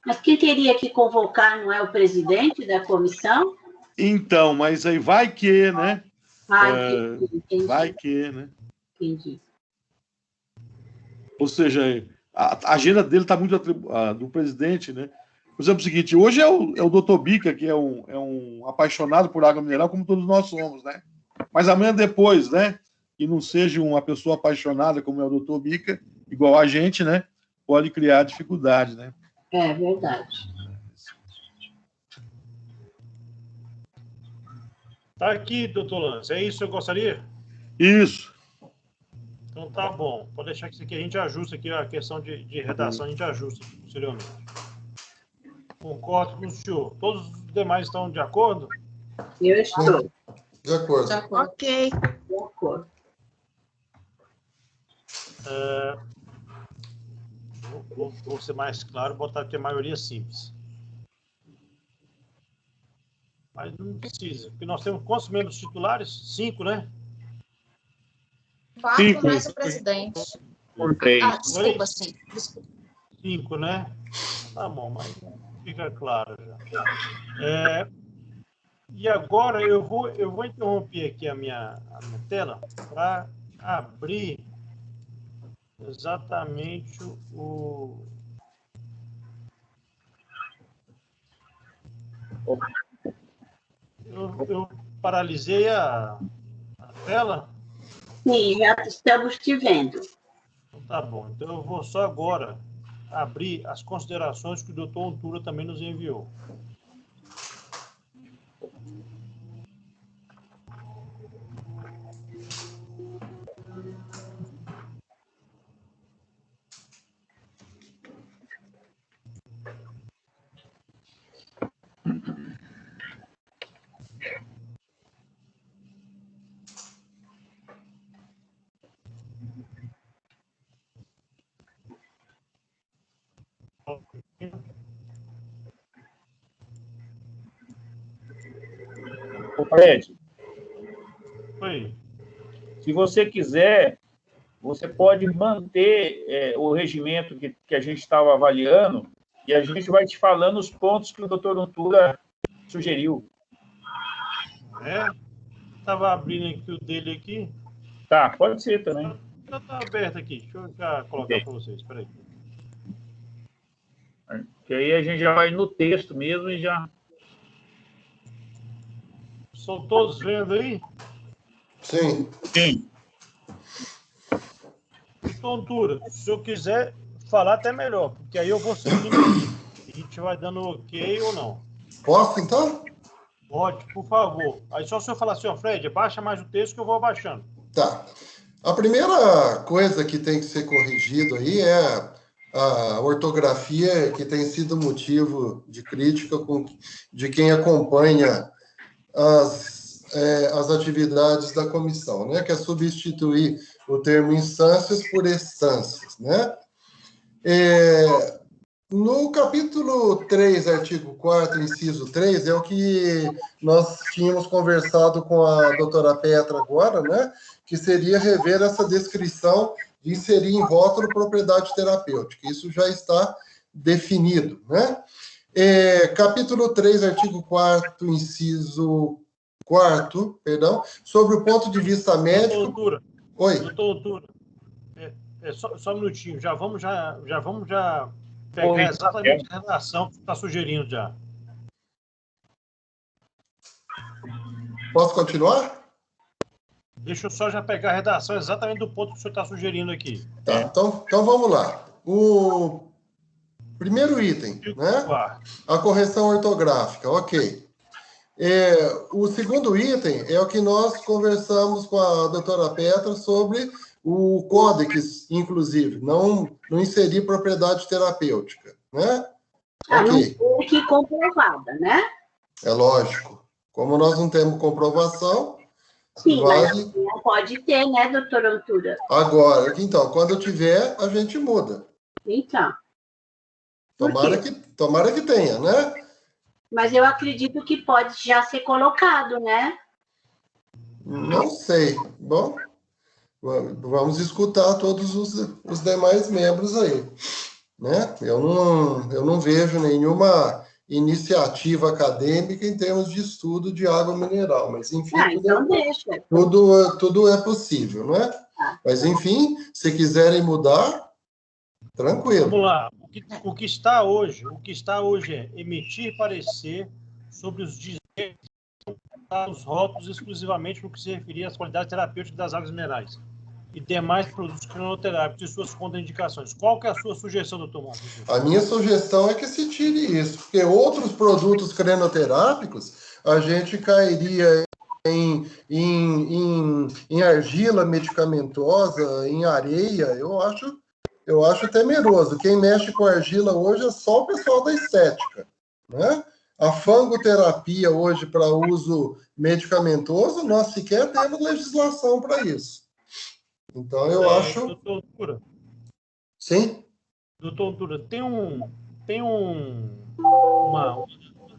Mas quem teria que convocar não é o presidente da comissão? Então, mas aí vai que, né? Entendi. Vai que, né? Entendi. Ou seja, a agenda dele está muito do presidente, né? Por exemplo, o seguinte, hoje é o doutor Bica, que é um apaixonado por água mineral, como todos nós somos, né? Mas amanhã depois, né? Que não seja uma pessoa apaixonada, como é o doutor Bica, igual a gente, né? Pode criar dificuldade, né? É verdade. Tá aqui, doutor Lance, é isso que eu gostaria? Isso. Então tá bom, pode deixar que isso aqui a gente ajusta aqui, a questão de redação a gente ajusta posteriormente. Concordo com o senhor. Todos os demais estão de acordo? Eu estou. De acordo. Ok. De acordo. Vou ser mais claro, botar aqui a maioria simples. Mas não precisa, porque nós temos quantos membros titulares? 5, né? 4 mais o presidente. Por 3. Desculpa, 5. Desculpa. 5, né? Tá bom, mas fica claro já. E agora eu vou interromper aqui a minha tela para abrir exatamente Eu paralisei a tela? Sim, já estamos te vendo. Tá bom, então eu vou só agora abrir as considerações que o doutor Ontura também nos enviou. Ô, Fred, Oi. se você quiser, você pode manter o regimento que a gente estava avaliando e a gente vai te falando os pontos que o doutor Ontura sugeriu. Estava abrindo aqui o dele aqui. Tá, pode ser também. Já está aberto aqui. Deixa eu já colocar para vocês. Espera aí. Que aí a gente já vai no texto mesmo e já... Estão todos vendo aí? Sim. Sim. Ontura, se eu quiser falar até melhor, porque aí eu vou seguindo aqui. A gente vai dando ok ou não. Posso, então? Pode, por favor. Aí só se eu falar assim, ó, Fred, baixa mais o texto que eu vou abaixando. Tá. A primeira coisa que tem que ser corrigido aí é a ortografia, que tem sido motivo de crítica de quem acompanha as atividades da comissão, né? Que é substituir o termo instâncias por estâncias, né? No capítulo 3, artigo 4º, inciso 3, é o que nós tínhamos conversado com a doutora Petra agora, né? Que seria rever essa descrição de inserir em rótulo propriedade terapêutica. Isso já está definido, né? Capítulo 3, artigo 4º, inciso 4º, perdão, sobre o ponto de vista médico... Doutor Ontura. Oi. Doutor Ontura. Só um minutinho, já vamos pegar exatamente a redação que você está sugerindo já. Posso continuar? Deixa eu só já pegar a redação exatamente do ponto que o senhor está sugerindo aqui. Tá, então vamos lá. O primeiro item, né? A correção ortográfica, ok. O segundo item é o que nós conversamos com a doutora Petra sobre o códex, inclusive, não inserir propriedade terapêutica, né? Ok. Não tem que comprovada, né? É lógico. Como nós não temos comprovação... Sim, mas pode ter, né, doutora Antura? Agora, então, quando tiver, a gente muda. Então. Tomara que tenha, né? Mas eu acredito que pode já ser colocado, né? Não sei. Bom, vamos escutar todos os demais membros aí, né? Eu não vejo nenhuma iniciativa acadêmica em termos de estudo de água mineral, mas enfim, então deixa. Tudo é possível, não é? Mas enfim, se quiserem mudar, tranquilo. Vamos lá. O que está hoje é emitir parecer sobre os dizeres dos rótulos exclusivamente no que se referir às qualidades terapêuticas das águas minerais e demais produtos crinoterápicos e suas contraindicações. Qual que é a sua sugestão, doutor Montes? A minha sugestão é que se tire isso, porque outros produtos crinoterápicos, a gente cairia em argila medicamentosa, em areia. Eu acho temeroso. Quem mexe com argila hoje é só o pessoal da estética, né? A fangoterapia hoje para uso medicamentoso, nós sequer temos legislação para isso. Então, eu acho... Doutor Antura. Sim? Doutor Antura, tem uma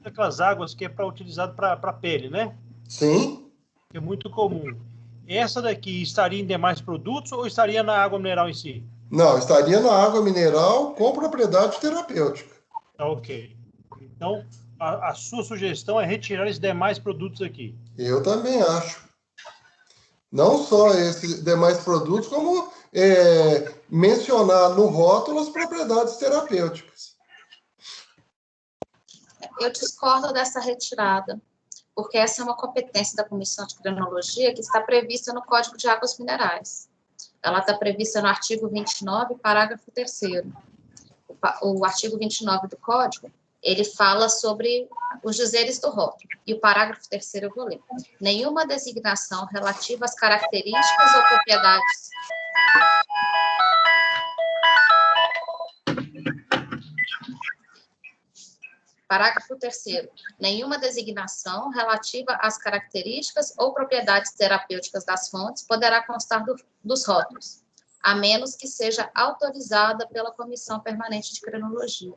daquelas águas que é para utilizado para pele, né? Sim. Que é muito comum. Essa daqui estaria em demais produtos ou estaria na água mineral em si? Não, estaria na água mineral com propriedade terapêutica. Ok. Então, a sua sugestão é retirar esses demais produtos aqui. Eu também acho. Não só esses demais produtos, como mencionar no rótulo as propriedades terapêuticas. Eu discordo dessa retirada, porque essa é uma competência da Comissão de Crinologia que está prevista no Código de Águas Minerais. Ela está prevista no artigo 29, parágrafo 3º. O artigo 29 do Código, ele fala sobre os dizeres do rótulo. E o parágrafo 3º eu vou ler. Nenhuma designação relativa às características ou propriedades... Parágrafo 3º. Nenhuma designação relativa às características ou propriedades terapêuticas das fontes poderá constar dos rótulos, a menos que seja autorizada pela Comissão Permanente de Crinologia.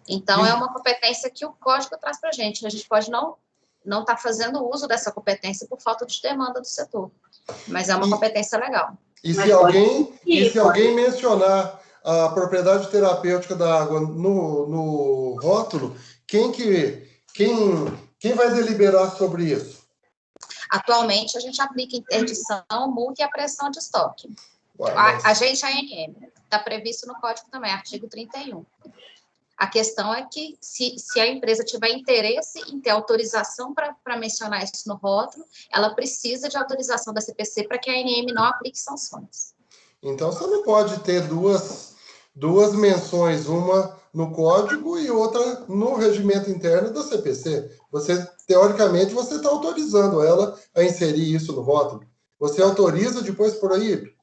Então, é uma competência que o Código traz para a gente. A gente pode não estar fazendo uso dessa competência por falta de demanda do setor, mas é uma competência legal. E se alguém mencionar a propriedade terapêutica da água no rótulo, quem vai deliberar sobre isso? Atualmente, a gente aplica interdição, multa e a pressão de estoque. A gente, a ANM, está previsto no Código também, artigo 31. A questão é que, se a empresa tiver interesse em ter autorização para mencionar isso no rótulo, ela precisa de autorização da CPC para que a ANM não aplique sanções. Então, você não pode ter duas menções, uma no código e outra no regimento interno da CPC. Teoricamente, você está autorizando ela a inserir isso no rótulo. Você autoriza, depois proíbe?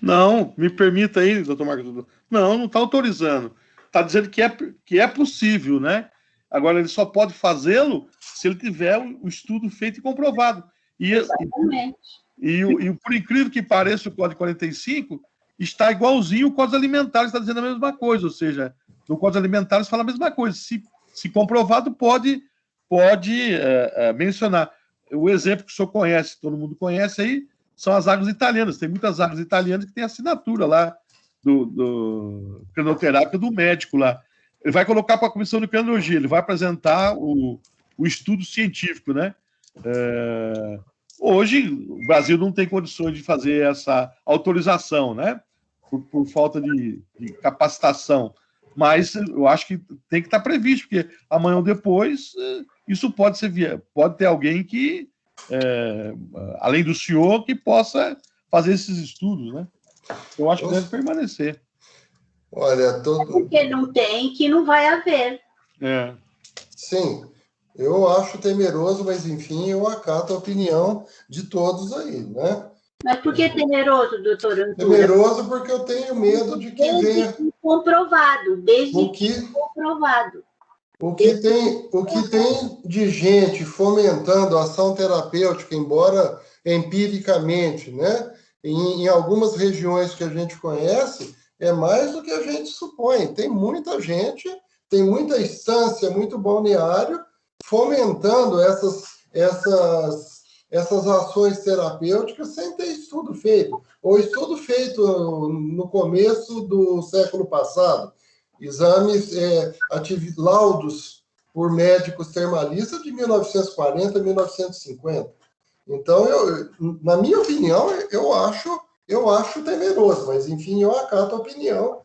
Não, me permita aí, doutor Marcos. Não está autorizando. Está dizendo que é possível, né? Agora, ele só pode fazê-lo se ele tiver o estudo feito e comprovado. Exatamente. E por incrível que pareça, o Código 45 está igualzinho o Código Alimentar, está dizendo a mesma coisa, ou seja, no Código Alimentar fala a mesma coisa. Se comprovado, pode mencionar. O exemplo que o senhor conhece, todo mundo conhece aí, são as águas italianas. Tem muitas águas italianas que têm assinatura lá do crinoterápico do médico lá. Ele vai colocar para a Comissão de Crinologia, ele vai apresentar o estudo científico, né? Hoje, o Brasil não tem condições de fazer essa autorização, né? por falta de capacitação. Mas eu acho que tem que estar previsto, porque amanhã ou depois isso pode ter alguém que, além do senhor, que possa fazer esses estudos, né? Eu acho que deve permanecer. Olha, porque não tem, que não vai haver. Sim, eu acho temeroso, mas enfim, eu acato a opinião de todos aí, né? Mas por que temeroso, doutor Antônio? Temeroso porque eu tenho medo de que venha... comprovado, desde que comprovado. O que tem de gente fomentando a ação terapêutica, embora empiricamente, né? Em algumas regiões que a gente conhece, é mais do que a gente supõe. Tem muita gente, tem muita instância, muito balneário, fomentando essas ações terapêuticas sem ter estudo feito. Ou estudo feito no começo do século passado. Exames, laudos por médicos termalistas de 1940, 1950. Então, na minha opinião, eu acho temeroso, mas, enfim, eu acato a opinião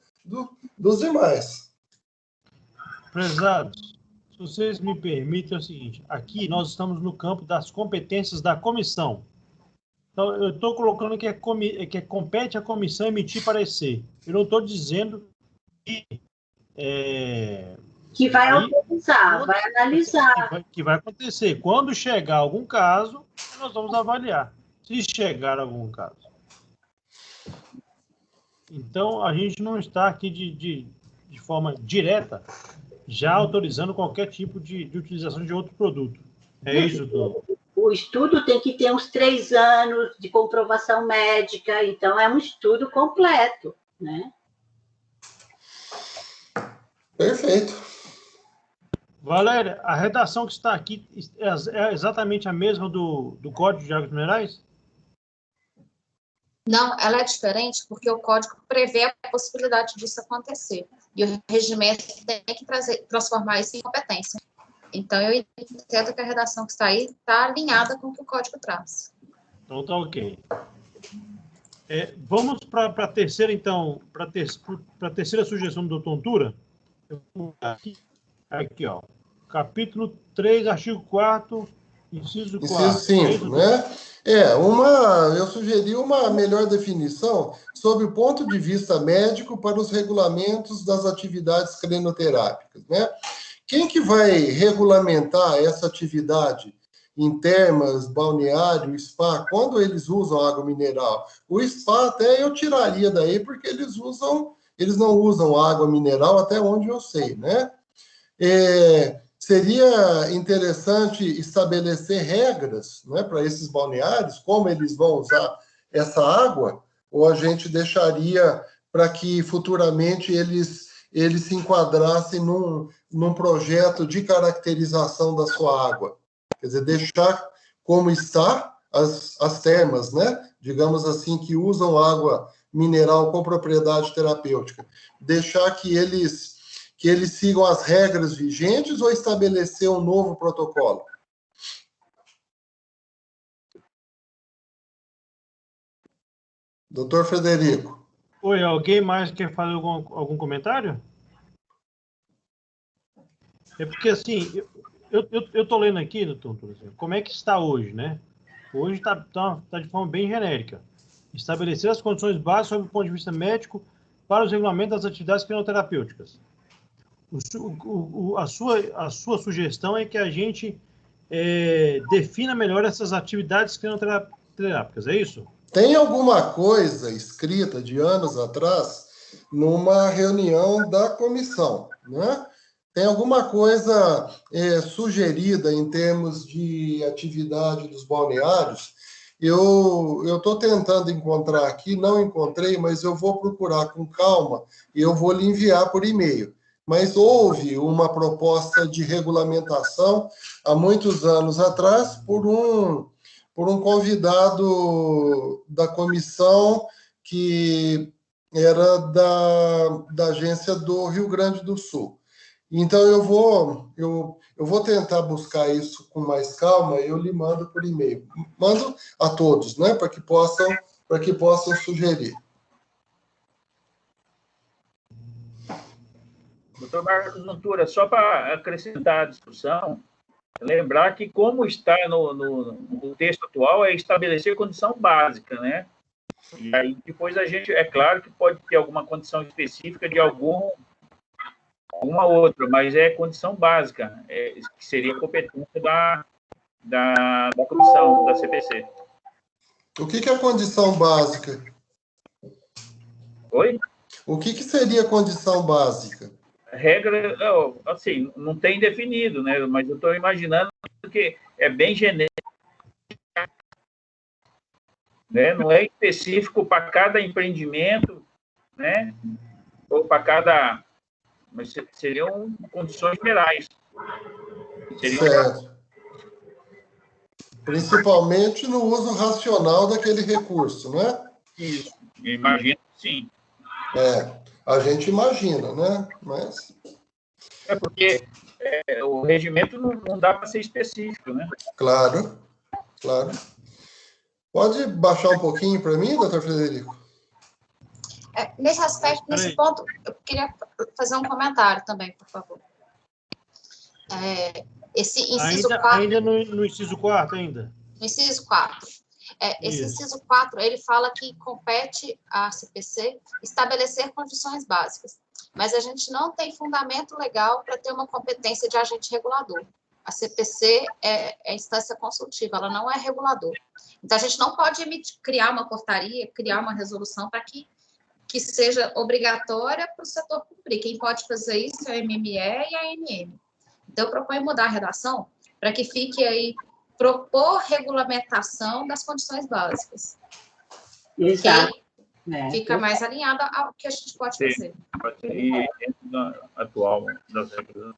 dos demais. Prezados, se vocês me permitem, é o seguinte, aqui nós estamos no campo das competências da comissão. Então, eu estou colocando que compete à comissão emitir parecer. Eu não estou dizendo que vai autorizar, vai analisar. Que vai acontecer. Quando chegar algum caso, nós vamos avaliar. Se chegar algum caso. Então, a gente não está aqui de forma direta já autorizando qualquer tipo de utilização de outro produto. É isso, doutor? O estudo tem que ter uns 3 anos de comprovação médica, então é um estudo completo, né? Perfeito. Valéria, a redação que está aqui é exatamente a mesma do Código de Águas Minerais? Não, ela é diferente porque o código prevê a possibilidade disso acontecer. E o regimento tem que transformar isso em competência. Então, eu entendo que a redação que está aí está alinhada com o que o código traz. Então, tá ok. Vamos para a terceira, então, para a terceira sugestão do doutor Antura. Aqui, ó. Capítulo 3, artigo 4º, inciso 4. Inciso 5, né? Eu sugeri uma melhor definição sob o ponto de vista médico para os regulamentos das atividades clinoterápicas, né? Quem que vai regulamentar essa atividade em termas, balneário, spa, quando eles usam água mineral? O spa até eu tiraria daí, porque eles não usam água mineral, até onde eu sei, né? Seria interessante estabelecer regras, né, para esses balneários, como eles vão usar essa água, ou a gente deixaria para que futuramente eles se enquadrassem num projeto de caracterização da sua água. Quer dizer, deixar como está as termas, né, digamos assim, que usam água mineral com propriedade terapêutica. Deixar que eles sigam as regras vigentes ou estabelecer um novo protocolo? Doutor Frederico. Oi, alguém mais quer fazer algum comentário? É porque, assim, eu estou lendo aqui, doutor, como é que está hoje, né? Hoje está de forma bem genérica. Estabelecer as condições básicas sob o ponto de vista médico para os regulamentos das atividades clinoterapêuticas. A sua sugestão é que a gente defina melhor essas atividades clinoterápicas, é isso? Tem alguma coisa escrita de anos atrás numa reunião da comissão, né? Tem alguma coisa sugerida em termos de atividade dos balneários? Eu estou tentando encontrar aqui, não encontrei, mas eu vou procurar com calma e eu vou lhe enviar por e-mail. Mas houve uma proposta de regulamentação há muitos anos atrás por um convidado da comissão que era da agência do Rio Grande do Sul. Então, eu vou tentar buscar isso com mais calma e eu lhe mando por e-mail. Mando a todos, né, para que possam sugerir. Doutor Marcos Ventura, só para acrescentar a discussão, lembrar que, como está no texto atual, é estabelecer condição básica, né? E aí, depois a gente, é claro que pode ter alguma condição específica de alguma outra, mas é condição básica, que seria competência da comissão, da CPC. O que é condição básica? Oi? O que seria condição básica? Regra, assim, não tem definido, né? Mas eu estou imaginando que é bem genérico, né? Não é específico para cada empreendimento, né? Ou para cada... Mas seriam condições gerais. Certo. Principalmente no uso racional daquele recurso, né? Isso, imagino que sim. A gente imagina, né? Mas... É porque o regimento não dá para ser específico, né? Claro, claro. Pode baixar um pouquinho para mim, doutor Frederico? Nesse aspecto, nesse ponto, eu queria fazer um comentário também, por favor. Esse inciso 4... Ainda no inciso 4, ainda? No inciso 4. Esse inciso 4, ele fala que compete à CPC estabelecer condições básicas, mas a gente não tem fundamento legal para ter uma competência de agente regulador. A CPC é instância consultiva, ela não é regulador. Então, a gente não pode criar uma portaria, criar uma resolução para que seja obrigatória para o setor cumprir. Quem pode fazer isso é a MME e a ANM. Então, eu proponho mudar a redação para que fique aí propor regulamentação das condições básicas. Exato. Fica mais alinhada ao que a gente pode fazer. Pode ser dentro da atual das regras.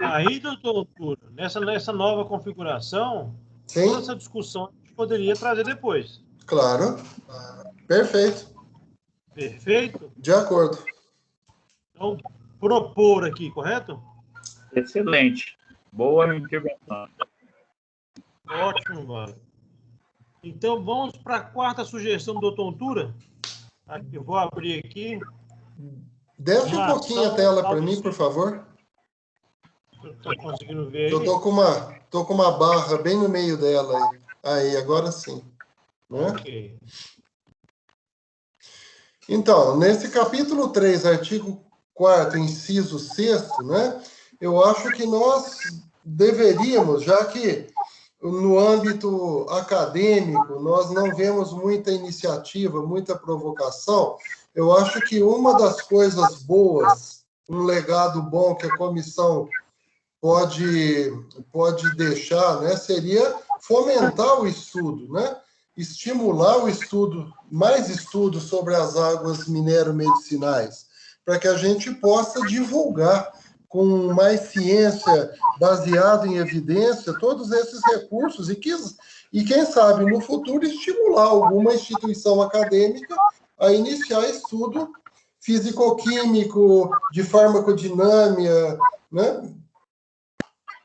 Aí, doutor Ventura, nessa nova configuração, Sim. toda essa discussão a gente poderia trazer depois. Claro. Perfeito. Perfeito? De acordo. Então, propor aqui, correto? Excelente. Boa intervenção. Ótimo, Mário. Então, vamos para a quarta sugestão do doutor Ventura. Eu vou abrir aqui. Desce um pouquinho a tela para mim, por favor. Eu estou conseguindo ver aí. Eu tô com uma barra bem no meio dela aí. Aí, agora sim. Né? Ok. Então, nesse capítulo 3, artigo 4º, inciso 6º, né? Eu acho que nós deveríamos, já que no âmbito acadêmico nós não vemos muita iniciativa, muita provocação, eu acho que uma das coisas boas, um legado bom que a comissão pode deixar, né, seria fomentar o estudo, né? Estimular o estudo, mais estudo sobre as águas minero-medicinais, para que a gente possa divulgar com mais ciência, baseado em evidência, todos esses recursos e quem sabe, no futuro, estimular alguma instituição acadêmica a iniciar estudo físico-químico, de farmacodinâmica, né?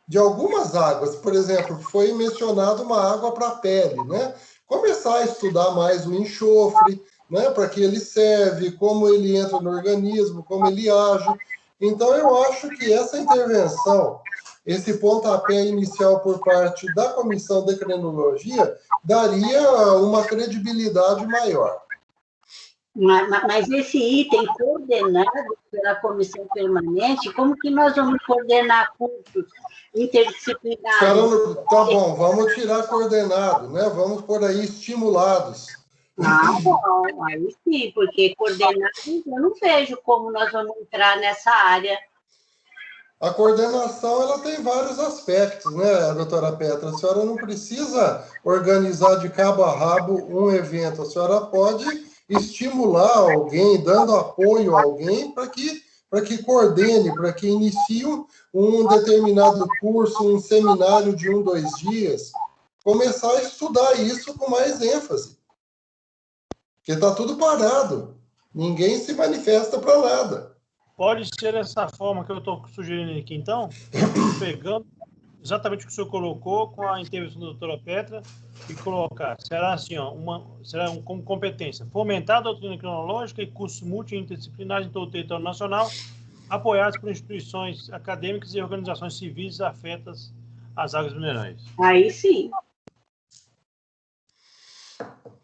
De algumas águas. Por exemplo, foi mencionado uma água para a pele, né? Começar a estudar mais o enxofre, né? Para que ele serve, como ele entra no organismo, como ele age. Então, eu acho que essa intervenção, esse pontapé inicial por parte da Comissão de Endocrinologia, daria uma credibilidade maior. Mas esse item coordenado pela Comissão Permanente, como que nós vamos coordenar cursos interdisciplinares? Tá bom, vamos tirar coordenado, né? Vamos por aí estimulados. Bom, aí sim, porque coordenado eu não vejo como nós vamos entrar nessa área. A coordenação, ela tem vários aspectos, né, doutora Petra? A senhora não precisa organizar de cabo a rabo um evento, a senhora pode estimular alguém, dando apoio a alguém para que coordene, para que inicie um determinado curso, um seminário de 1, 2 dias, começar a estudar isso com mais ênfase. Porque está tudo parado. Ninguém se manifesta para nada. Pode ser dessa forma que eu estou sugerindo aqui, então, pegando exatamente o que o senhor colocou com a intervenção da doutora Petra e colocar, será assim, ó, como competência, fomentar a doutrina cronológica e cursos multi-interdisciplinares em todo o território nacional, apoiadas por instituições acadêmicas e organizações civis afetas às águas minerais. Aí sim.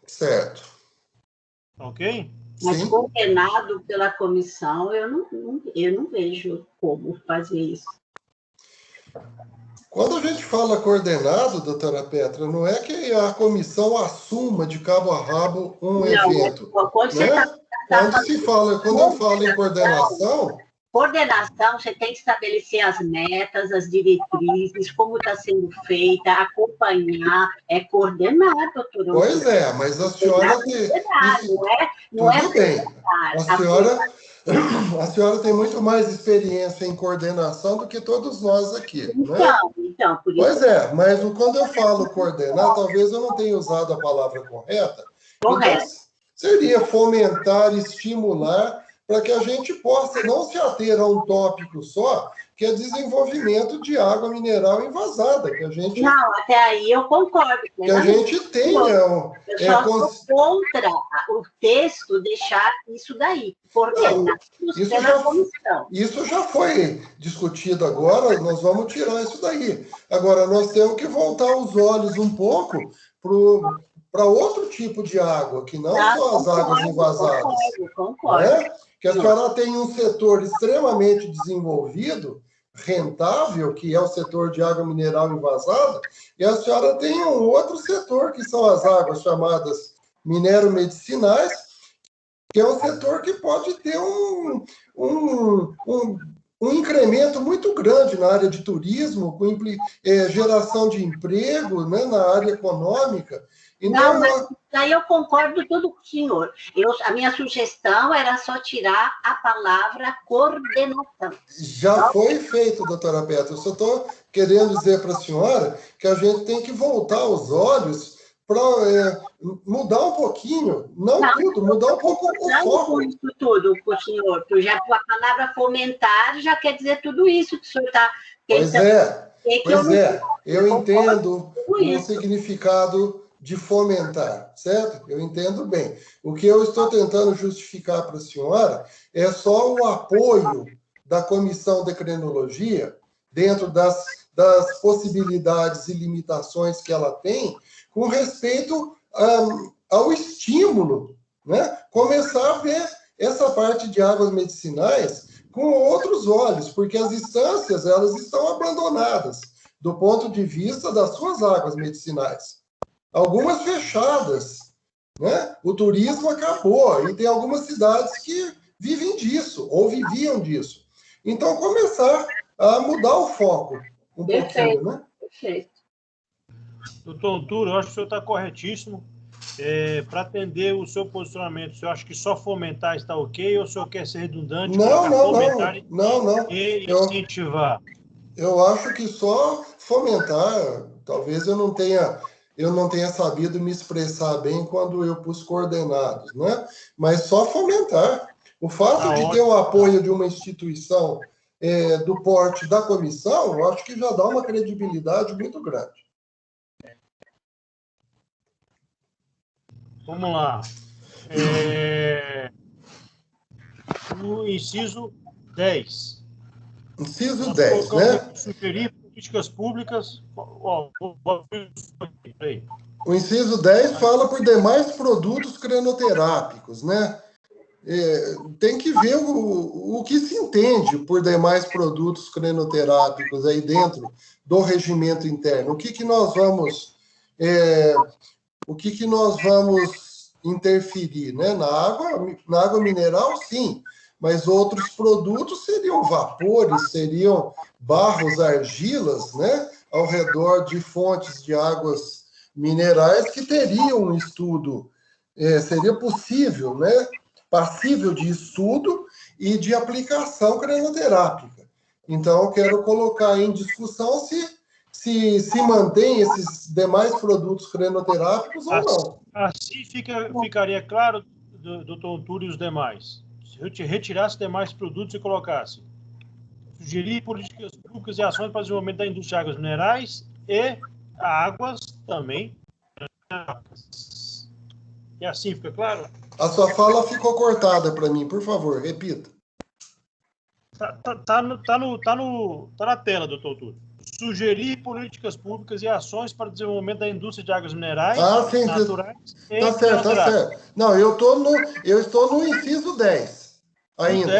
Certo. Ok? Mas Sim. coordenado pela comissão, eu não vejo como fazer isso. Quando a gente fala coordenado, doutora Petra, não é que a comissão assuma de cabo a rabo um evento. Quando você Né? Quando eu falo em coordenação... Coordenação, você tem que estabelecer as metas, as diretrizes, como está sendo feita, acompanhar, é coordenar, doutora. Pois é, mas a senhora tem... Tudo bem. A senhora tem muito mais experiência em coordenação do que todos nós aqui. Então, por isso... Pois é, mas quando eu falo coordenar, talvez eu não tenha usado a palavra correta. Correto. Então, seria fomentar, estimular, para que a gente possa não se ater a um tópico só, que é desenvolvimento de água mineral envasada, que a gente... Não, até aí eu concordo. Que a gente tenha... Eu só sou contra o texto deixar isso daí, coordenado pela comissão. Isso já foi discutido agora, nós vamos tirar isso daí. Agora, nós temos que voltar os olhos um pouco para outro tipo de água, que não só as águas envasadas. Concordo. Né? Que a senhora tem um setor extremamente desenvolvido, rentável, que é o setor de água mineral envasada, e a senhora tem um outro setor, que são as águas chamadas mineromedicinais, que é um setor que pode ter um incremento muito grande na área de turismo, com geração de emprego, né, na área econômica. Então, mas daí eu concordo tudo com o senhor. A minha sugestão era só tirar a palavra coordenação. Já foi feito, doutora Petra. Eu só estou querendo dizer para a senhora que a gente tem que voltar os olhos para mudar um pouquinho, não tudo, mudar um pouco o foco. Isso tudo com o senhor, porque a palavra fomentar já quer dizer tudo isso que o senhor está... Pois eu entendo o significado de fomentar, certo? Eu entendo bem. O que eu estou tentando justificar para a senhora é só o apoio da Comissão de Crenologia, dentro das possibilidades e limitações que ela tem, com respeito ao estímulo, né? Começar a ver essa parte de águas medicinais com outros olhos, porque as instâncias elas estão abandonadas do ponto de vista das suas águas medicinais. Algumas fechadas, né? O turismo acabou e tem algumas cidades que vivem disso ou viviam disso. Então, começar a mudar o foco um pouquinho, né? Perfeito. Doutor Antúlio, eu acho que o senhor está corretíssimo. Para atender o seu posicionamento, o senhor acha que só fomentar está ok ou o senhor quer ser redundante? Não. E incentivar? Eu acho que só fomentar, talvez eu não tenha sabido me expressar bem quando eu pus coordenados, né? Mas só fomentar. O fato de ter o apoio de uma instituição do porte da comissão, eu acho que já dá uma credibilidade muito grande. Vamos lá. No inciso 10. Inciso 10, né? Sugerir políticas públicas... O inciso 10 fala por demais produtos crenoterápicos, né? Tem que ver o que se entende por demais produtos crenoterápicos aí dentro do regimento interno. O que nós vamos interferir, né? Na água mineral, sim, mas outros produtos seriam vapores, seriam barros, argilas, né? Ao redor de fontes de águas minerais que teriam um estudo, seria possível, né? Passível de estudo e de aplicação crenoterápica. Então, eu quero colocar em discussão se mantém esses demais produtos crenoterápicos ou não. Assim ficaria claro, doutor Antúlio, e os demais. Se retirasse demais produtos e colocasse sugerir políticas públicas e ações para o desenvolvimento da indústria de águas minerais e águas também. E assim fica claro? A sua fala ficou cortada para mim, por favor, repita. Tá na tela, doutor Túlio. Sugerir políticas públicas e ações para o desenvolvimento da indústria de águas minerais sim, naturais e tá certo, tá certo. Não, eu estou no inciso 10 ainda.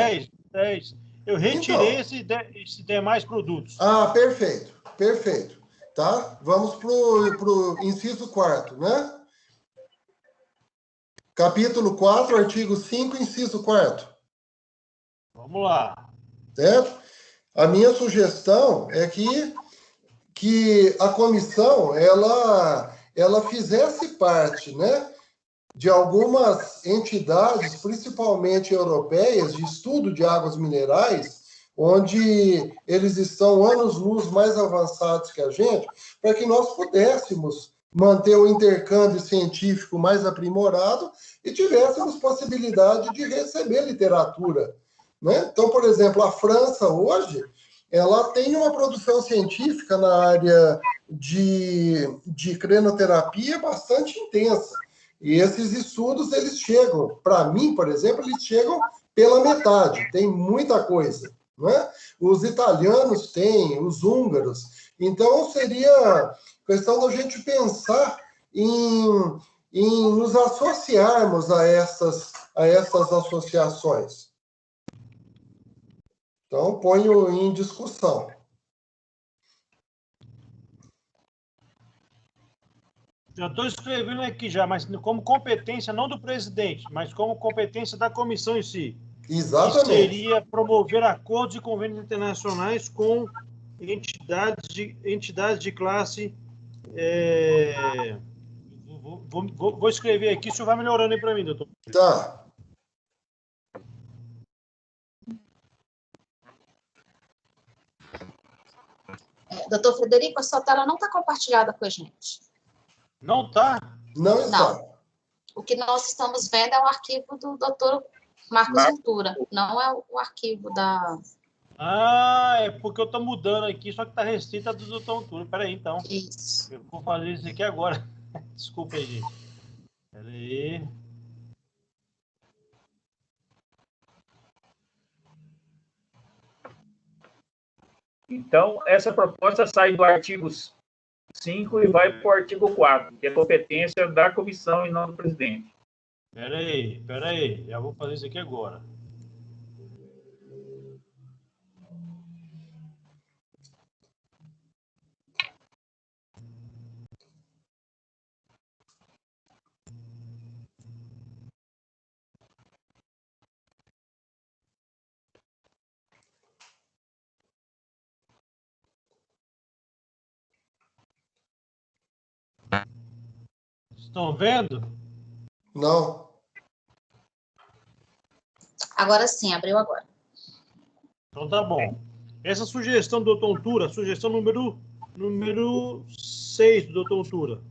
10. Eu retirei Então, esse demais produtos. Perfeito, perfeito. Tá? Vamos pro inciso 4º, né? Capítulo 4, artigo 5, inciso 4º. Vamos lá. Certo? A minha sugestão é que a comissão ela fizesse parte, né, de algumas entidades, principalmente europeias, de estudo de águas minerais, onde eles estão anos-luz mais avançados que a gente, para que nós pudéssemos manter o intercâmbio científico mais aprimorado e tivéssemos possibilidade de receber literatura, né? Então, por exemplo, a França hoje, ela tem uma produção científica na área de crenoterapia bastante intensa. E esses estudos, eles chegam, para mim, por exemplo, eles chegam pela metade, tem muita coisa, né? Os italianos têm, os húngaros. Então, seria questão da gente pensar em nos associarmos a essas associações. Então, ponho em discussão. Já estou escrevendo aqui já, mas como competência não do presidente, mas como competência da comissão em si. Exatamente. Que seria promover acordos e convênios internacionais com entidades de classe. Vou escrever aqui, o senhor vai melhorando aí para mim, doutor. Tá. Doutor Frederico, a sua tela não está compartilhada com a gente. Não está? Não está. Não. O que nós estamos vendo é o arquivo do doutor Marcos Ventura, não é o arquivo da... É porque eu estou mudando aqui, só que está restrita a do doutor Ventura. Peraí, então. Isso. Eu vou fazer isso aqui agora. Desculpa aí, gente. Peraí. Então, essa proposta sai do artigo 5 e vai para o artigo 4, que é competência da comissão e não do presidente. Peraí. Já vou fazer isso aqui agora. Estão vendo? Não. Agora sim, abriu agora. Então tá bom. Essa sugestão do doutor Ventura, sugestão número 6 do doutor Ventura.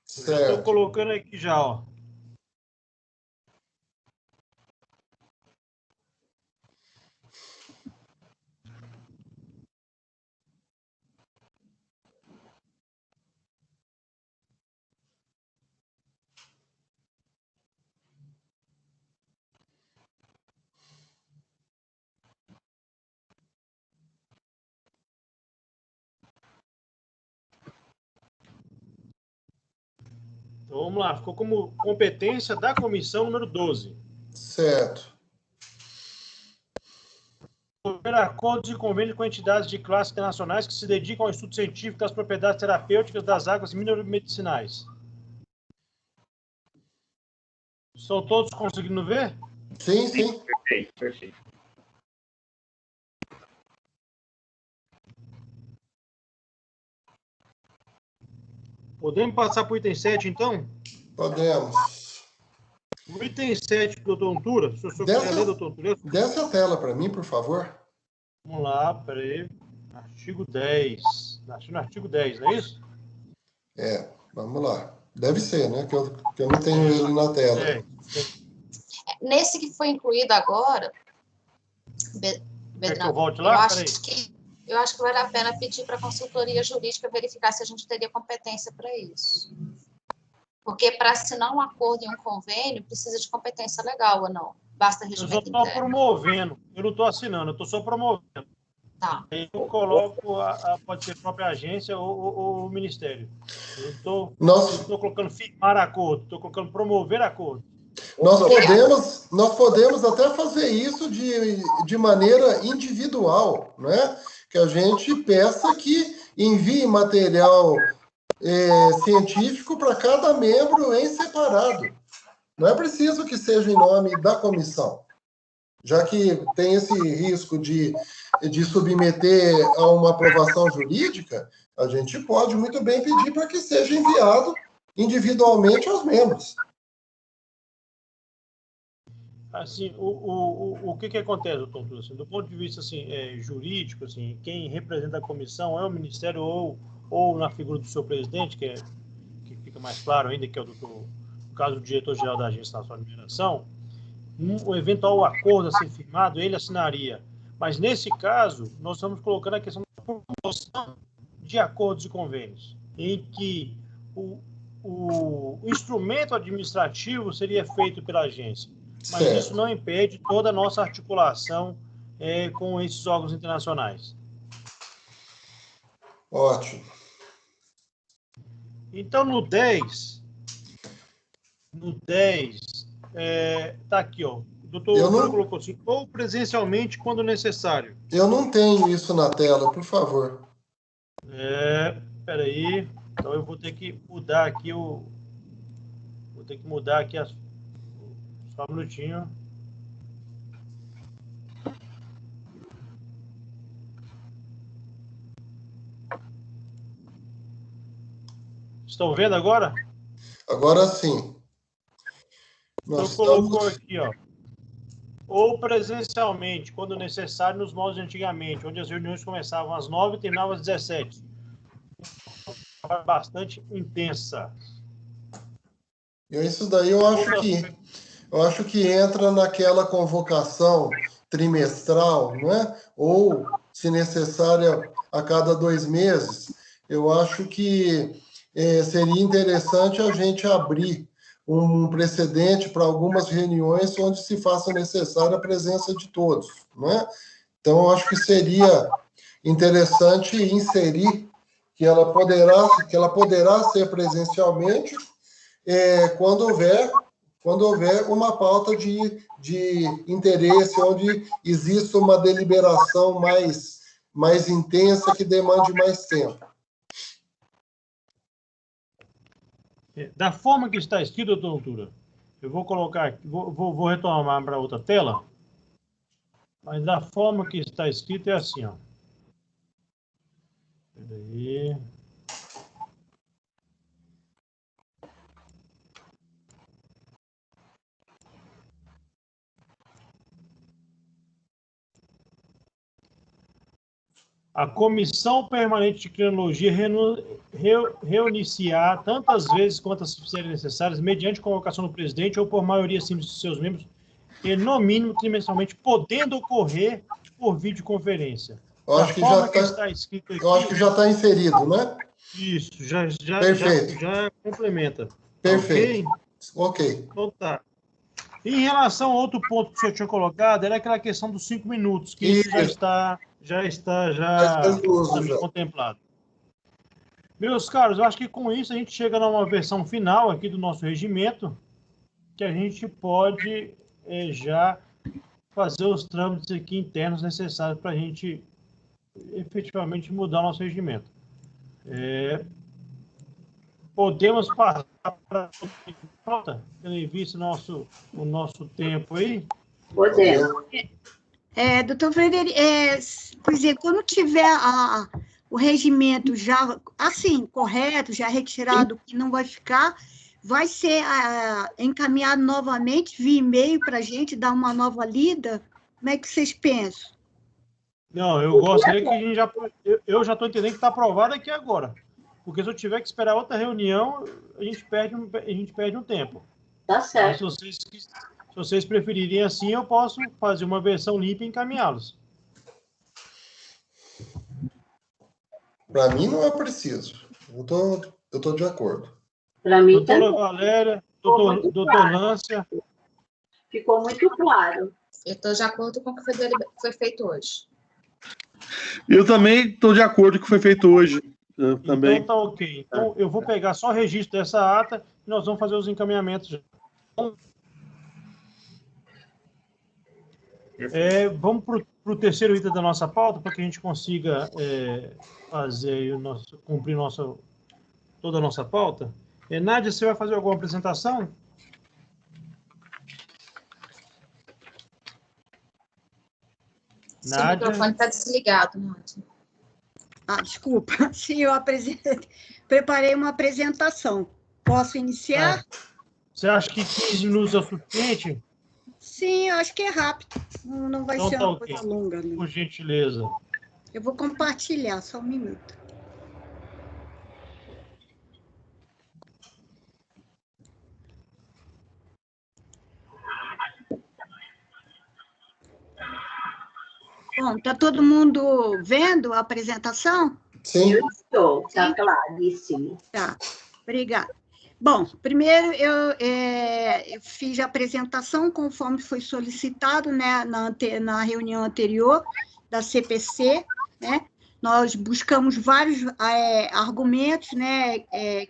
Estou colocando aqui já, ó. Então, vamos lá. Ficou como competência da comissão número 12. Certo. Promover acordos e convênios com entidades de classe internacionais que se dedicam ao estudo científico das propriedades terapêuticas das águas mineromedicinais. Estão todos conseguindo ver? Sim. Perfeito. Podemos passar para o item 7, então? Podemos. O item 7 do doutor Ventura, se o senhor quiser ler, doutor Ventura. Desce a tela para mim, por favor. Vamos lá, peraí. Artigo 10. No artigo 10, não é isso? Vamos lá. Deve ser, né? Que eu não tenho ele na tela. Nesse que foi incluído agora, Quer que eu volte lá? eu acho que vale a pena pedir para a consultoria jurídica verificar se a gente teria competência para isso. Porque para assinar um acordo e um convênio, precisa de competência legal ou não? Basta Eu só regimento estou interno. promovendo, eu não estou assinando, eu estou só promovendo. Tá. Aí eu coloco, pode ser a própria agência ou o ministério. Eu não estou colocando firmar acordo, estou colocando promover acordo. Nós podemos até fazer isso de maneira individual, né? Que a gente peça que envie material científico para cada membro em separado. Não é preciso que seja em nome da comissão, já que tem esse risco de submeter a uma aprovação jurídica, a gente pode muito bem pedir para que seja enviado individualmente aos membros. Assim, o que acontece, doutor? Assim, do ponto de vista assim, jurídico, assim, quem representa a comissão é o Ministério ou na figura do seu presidente, que fica mais claro ainda, que é no caso do diretor-geral da Agência Nacional de Mineração, um eventual acordo a ser firmado, ele assinaria. Mas, nesse caso, nós estamos colocando a questão da promoção de acordos e convênios, em que o instrumento administrativo seria feito pela agência. Mas certo. Isso não impede toda a nossa articulação com esses órgãos internacionais. Ótimo. Então, no 10, tá aqui, ó. O doutor colocou assim, ou presencialmente quando necessário. Eu não tenho isso na tela, por favor. Peraí. Então eu vou ter que mudar aqui só um minutinho. Estão vendo agora? Agora sim. Então colocou aqui, ó. Ou presencialmente, quando necessário, nos moldes de antigamente, onde as reuniões começavam às 9 e terminavam às 17. Bastante intensa. Isso daí eu acho que entra naquela convocação trimestral, né? Ou, se necessária, a cada 2 meses. Eu acho que seria interessante a gente abrir um precedente para algumas reuniões onde se faça necessária a presença de todos, né? Então, eu acho que seria interessante inserir que ela poderá ser presencialmente quando houver uma pauta de interesse, onde exista uma deliberação mais intensa que demande mais tempo. Da forma que está escrito, doutora, eu vou colocar aqui, vou retomar para outra tela, mas da forma que está escrito é assim, ó. Peraí. A Comissão Permanente de Climatologia reunir-se-á tantas vezes quantas serem necessárias, mediante convocação do presidente ou por maioria simples de seus membros, e no mínimo trimestralmente, podendo ocorrer por videoconferência. Eu acho que já está inserido, né? Isso, já complementa. Perfeito. Ok. Então tá. Em relação a outro ponto que o senhor tinha colocado, era aquela questão dos 5 minutos, que isso já está contemplado. Meus caros, eu acho que com isso a gente chega numa versão final aqui do nosso regimento, que a gente pode já fazer os trâmites aqui internos necessários para a gente efetivamente mudar o nosso regimento. Podemos passar para a nota, tendo em vista o nosso tempo aí? Podemos. Doutor Frederico, por exemplo, quando tiver o regimento já, assim, correto, já retirado, que não vai ficar, vai ser encaminhado novamente via e-mail para a gente dar uma nova lida? Como é que vocês pensam? Não, eu gostaria que a gente eu já estou entendendo que está aprovado aqui agora. Porque se eu tiver que esperar outra reunião, a gente perde um tempo. Tá certo. Mas se vocês preferirem assim, eu posso fazer uma versão limpa e encaminhá-los. Para mim não é preciso. Eu tô de acordo. Para mim Doutora também. Valéria, muito doutor claro. Lância. Ficou muito claro. Eu estou de acordo com o que foi feito hoje. Eu também estou de acordo com o que foi feito hoje. Também. Então tá ok. Então eu vou pegar só o registro dessa ata e nós vamos fazer os encaminhamentos. Vamos para o terceiro item da nossa pauta, para que a gente consiga fazer cumprir toda a nossa pauta. Nádia, você vai fazer alguma apresentação? Seu microfone está desligado, Nádia. Desculpa. Sim, eu preparei uma apresentação. Posso iniciar? Você acha que 15 minutos é o suficiente? Sim, eu acho que é rápido. Não vai ser uma coisa longa. Né? Por gentileza. Eu vou compartilhar, só um minuto. Bom, está todo mundo vendo a apresentação? Sim. Eu estou, está claríssimo. Tá, obrigada. Bom, primeiro eu fiz a apresentação conforme foi solicitado, né, na reunião anterior da CPC, né? Nós buscamos vários argumentos, né,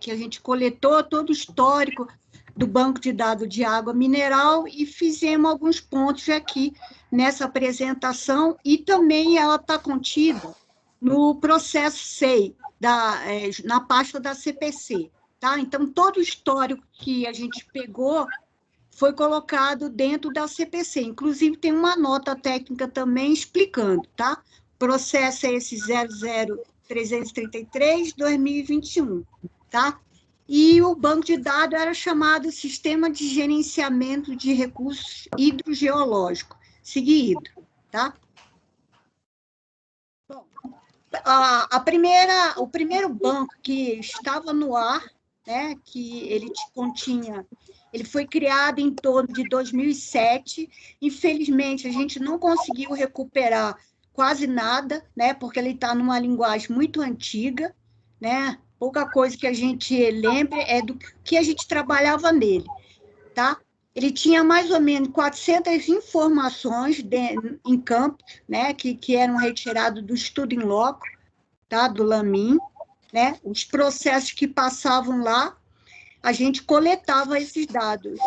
que a gente coletou, todo o histórico do banco de dados de água mineral e fizemos alguns pontos aqui nessa apresentação e também ela está contida no processo SEI, na pasta da CPC. Tá? Então, todo o histórico que a gente pegou foi colocado dentro da CPC. Inclusive, tem uma nota técnica também explicando, tá? O processo é esse 00333-2021, tá? E o banco de dados era chamado Sistema de Gerenciamento de Recursos Hidrogeológicos, SIGHIDRO, tá? Bom, o primeiro banco que estava no ar, né, que ele foi criado em torno de 2007, infelizmente a gente não conseguiu recuperar quase nada, né, porque ele está numa linguagem muito antiga, né, pouca coisa que a gente lembra é do que a gente trabalhava nele, tá? Ele tinha mais ou menos 400 informações em campo, né, que eram retiradas do estudo em loco, tá, do LAMIN, né? Os processos que passavam lá, a gente coletava esses dados.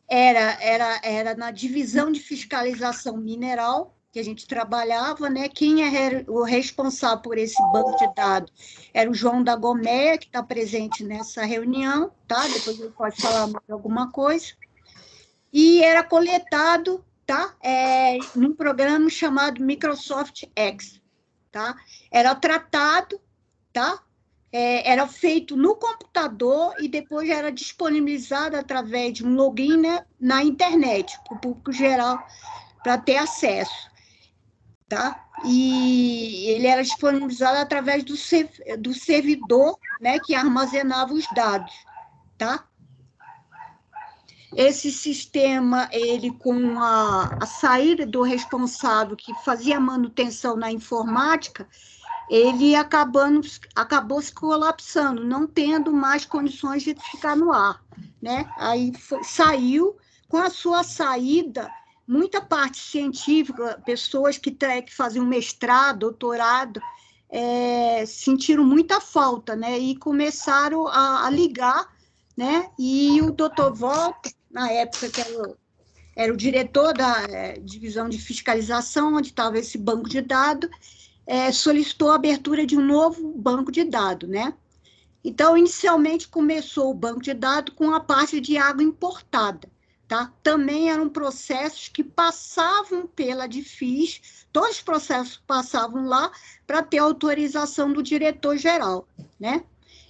Era na divisão de fiscalização mineral que a gente trabalhava, né? Quem era o responsável por esse banco de dados era o João da Gomeia, que está presente nessa reunião, tá? Depois ele pode falar mais alguma coisa. E era coletado, tá? Num programa chamado Microsoft X. Tá? Era tratado, tá? Era feito no computador e depois era disponibilizado através de um login, né, na internet, para o público geral, para ter acesso. Tá? E ele era disponibilizado através do servidor, né, que armazenava os dados. Tá? Esse sistema, ele com a saída do responsável que fazia manutenção na informática, ele acabou se colapsando, não tendo mais condições de ficar no ar, né? Aí saiu, com a sua saída, muita parte científica, pessoas que faziam mestrado, doutorado, sentiram muita falta, né? E começaram a ligar, né? E o doutor Volta, na época que era o diretor da divisão de fiscalização, onde estava esse banco de dados, solicitou a abertura de um novo banco de dados, né? Então, inicialmente, começou o banco de dados com a parte de água importada, tá? Também eram processos que passavam pela DFIS, todos os processos passavam lá para ter autorização do diretor-geral, né?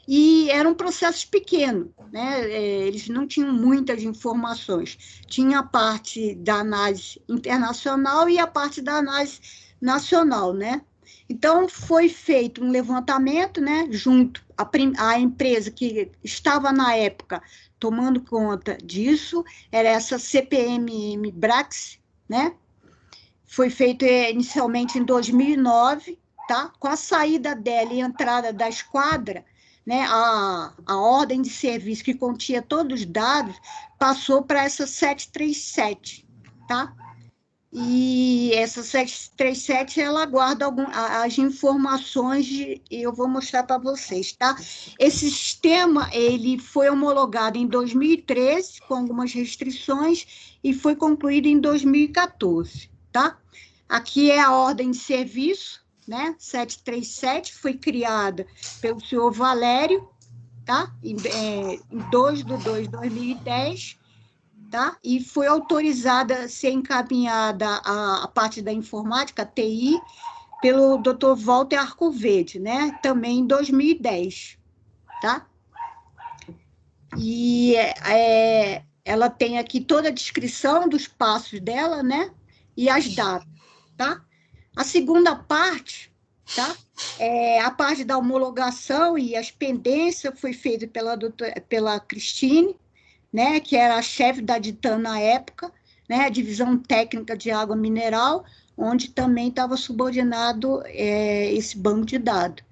E eram processos pequenos, né? Eles não tinham muitas informações. Tinha a parte da análise internacional e a parte da análise nacional, né? Então, foi feito um levantamento, né, junto à empresa que estava, na época, tomando conta disso, era essa CPMM Brax, né? Foi feito inicialmente em 2009, tá? Com a saída dela e a entrada da esquadra, né, a ordem de serviço que continha todos os dados passou para essa 737, tá? E essa 737, ela guarda as informações, eu vou mostrar para vocês, tá? Esse sistema, ele foi homologado em 2013, com algumas restrições, e foi concluído em 2014, tá? Aqui é a ordem de serviço, né? 737, foi criada pelo senhor Valério, tá? Em 2/2/2010, tá? E foi autorizada a ser encaminhada a parte da informática, a TI, pelo Dr. Walter Arcoverde, né? Também em 2010, tá? E ela tem aqui toda a descrição dos passos dela, né? E as datas, tá? A segunda parte, tá? A parte da homologação e as pendências foi feita pela Cristine, né, que era a chefe da DITAN na época, né, a divisão técnica de água mineral, onde também estava subordinado esse banco de dados,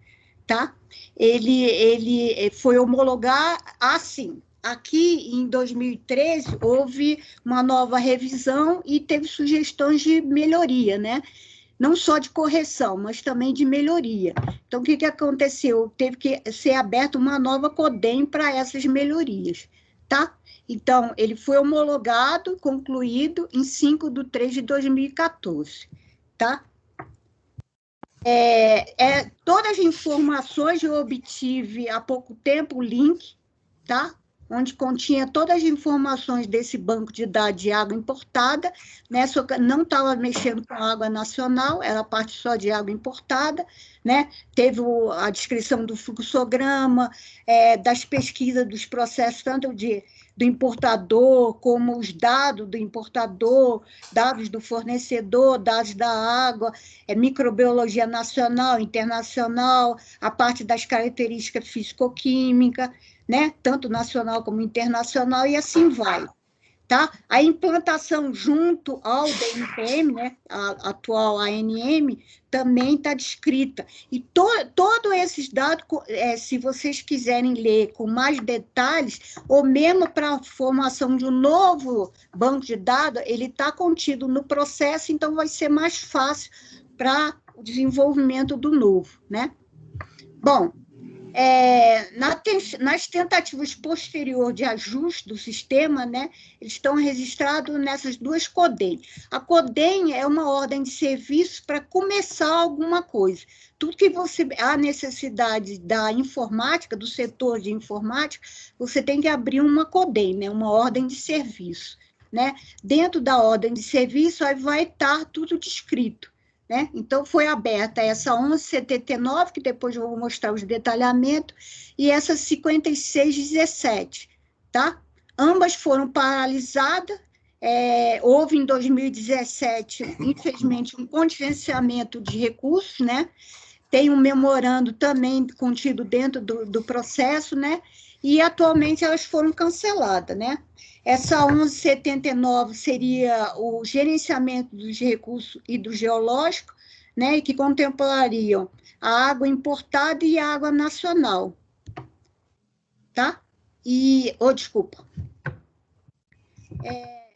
tá? Ele foi homologar assim. Aqui, em 2013, houve uma nova revisão e teve sugestões de melhoria, né? Não só de correção, mas também de melhoria. Então, o que aconteceu? Teve que ser aberta uma nova CODEM para essas melhorias, tá? Então, ele foi homologado, concluído em 5/3/2014, tá? Todas as informações eu obtive há pouco tempo, o link, tá? Onde continha todas as informações desse banco de dados de água importada, né? Só que não estava mexendo com água nacional, era parte só de água importada, né? Teve a descrição do fluxograma, das pesquisas dos processos, tanto do importador, como os dados do importador, dados do fornecedor, dados da água, microbiologia nacional, internacional, a parte das características físico-químicas, né? Tanto nacional como internacional, e assim vai. Tá? A implantação junto ao DNPM, né, a atual ANM, também está descrita. E todos esses dados, se vocês quiserem ler com mais detalhes, ou mesmo para a formação de um novo banco de dados, ele está contido no processo, então vai ser mais fácil para o desenvolvimento do novo, né? Bom, nas tentativas posteriores de ajuste do sistema, né, eles estão registrados nessas duas CODEM. A CODEM é uma ordem de serviço para começar alguma coisa. Tudo que há necessidade da informática, do setor de informática, você tem que abrir uma CODEM, né, uma ordem de serviço, né? Dentro da ordem de serviço, aí vai estar tudo descrito, né? Então, foi aberta essa 1179, que depois eu vou mostrar os detalhamentos, e essa 5617, tá? Ambas foram paralisadas, houve em 2017, infelizmente, um contingenciamento de recursos, né? Tem um memorando também contido dentro do processo, né? E atualmente elas foram canceladas, né? Essa 1179 seria o gerenciamento dos recursos hidrogeológicos, né, e que contemplariam a água importada e a água nacional, tá? Desculpa.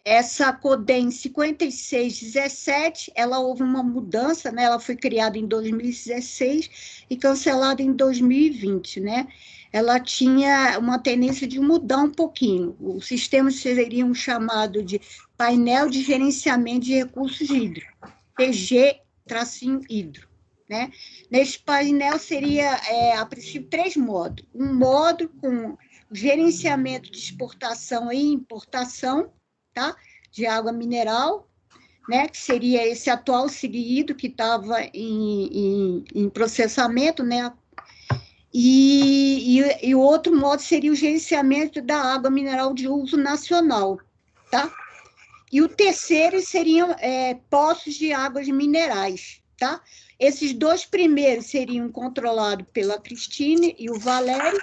Essa CODEM 5617, ela houve uma mudança, né? Ela foi criada em 2016 e cancelada em 2020, né? Ela tinha uma tendência de mudar um pouquinho. Os sistemas seriam chamados de painel de gerenciamento de recursos hídricos, PG-hidro, né? Neste painel seria, a princípio, 3 módulos. Um módulo com gerenciamento de exportação e importação, tá? De água mineral, né? Que seria esse atual seguido que estava em processamento, né? E o outro modo seria o gerenciamento da água mineral de uso nacional, tá? E o terceiro seriam poços de águas minerais, tá? Esses 2 primeiros seriam controlados pela Cristine e o Valério,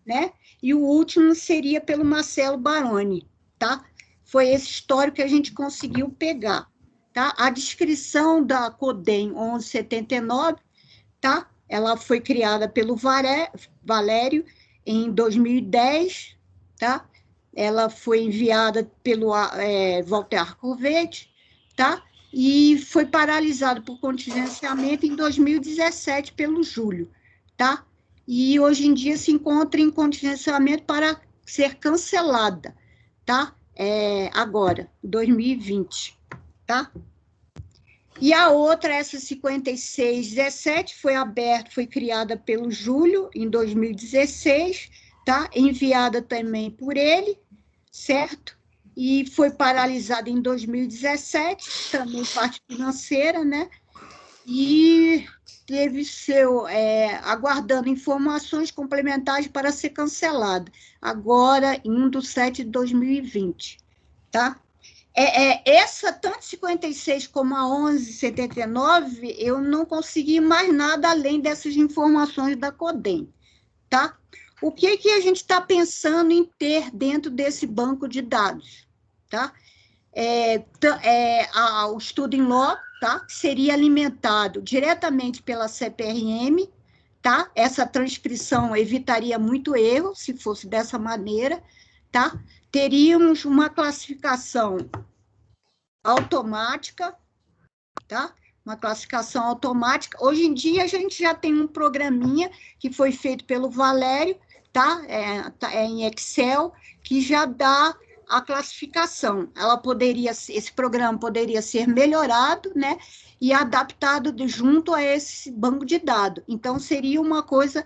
né? E o último seria pelo Marcelo Baroni, tá? Foi esse histórico que a gente conseguiu pegar, tá? A descrição da CODEM 1179, tá? Ela foi criada pelo Valério, em 2010, tá? Ela foi enviada pelo Walter Arcoverde, tá? E foi paralisada por contingenciamento em 2017 pelo Júlio, tá? E hoje em dia se encontra em contingenciamento para ser cancelada, tá? Agora, 2020, tá? E a outra, essa 5617, foi criada pelo Júlio em 2016, tá? Enviada também por ele, certo? E foi paralisada em 2017, também parte financeira, né? E teve aguardando informações complementares para ser cancelada, agora em 1/7/2020, tá? Essa, tanto 56 como a 1179, eu não consegui mais nada além dessas informações da CODEM, tá? O que a gente está pensando em ter dentro desse banco de dados, tá? O estudo em loco, tá? Seria alimentado diretamente pela CPRM, tá? Essa transcrição evitaria muito erro, se fosse dessa maneira, tá? Teríamos uma classificação automática, tá? Uma classificação automática. Hoje em dia, a gente já tem um programinha que foi feito pelo Valério, tá? Em Excel, que já dá a classificação. Esse programa poderia ser melhorado, né? E adaptado junto a esse banco de dados. Então, seria uma coisa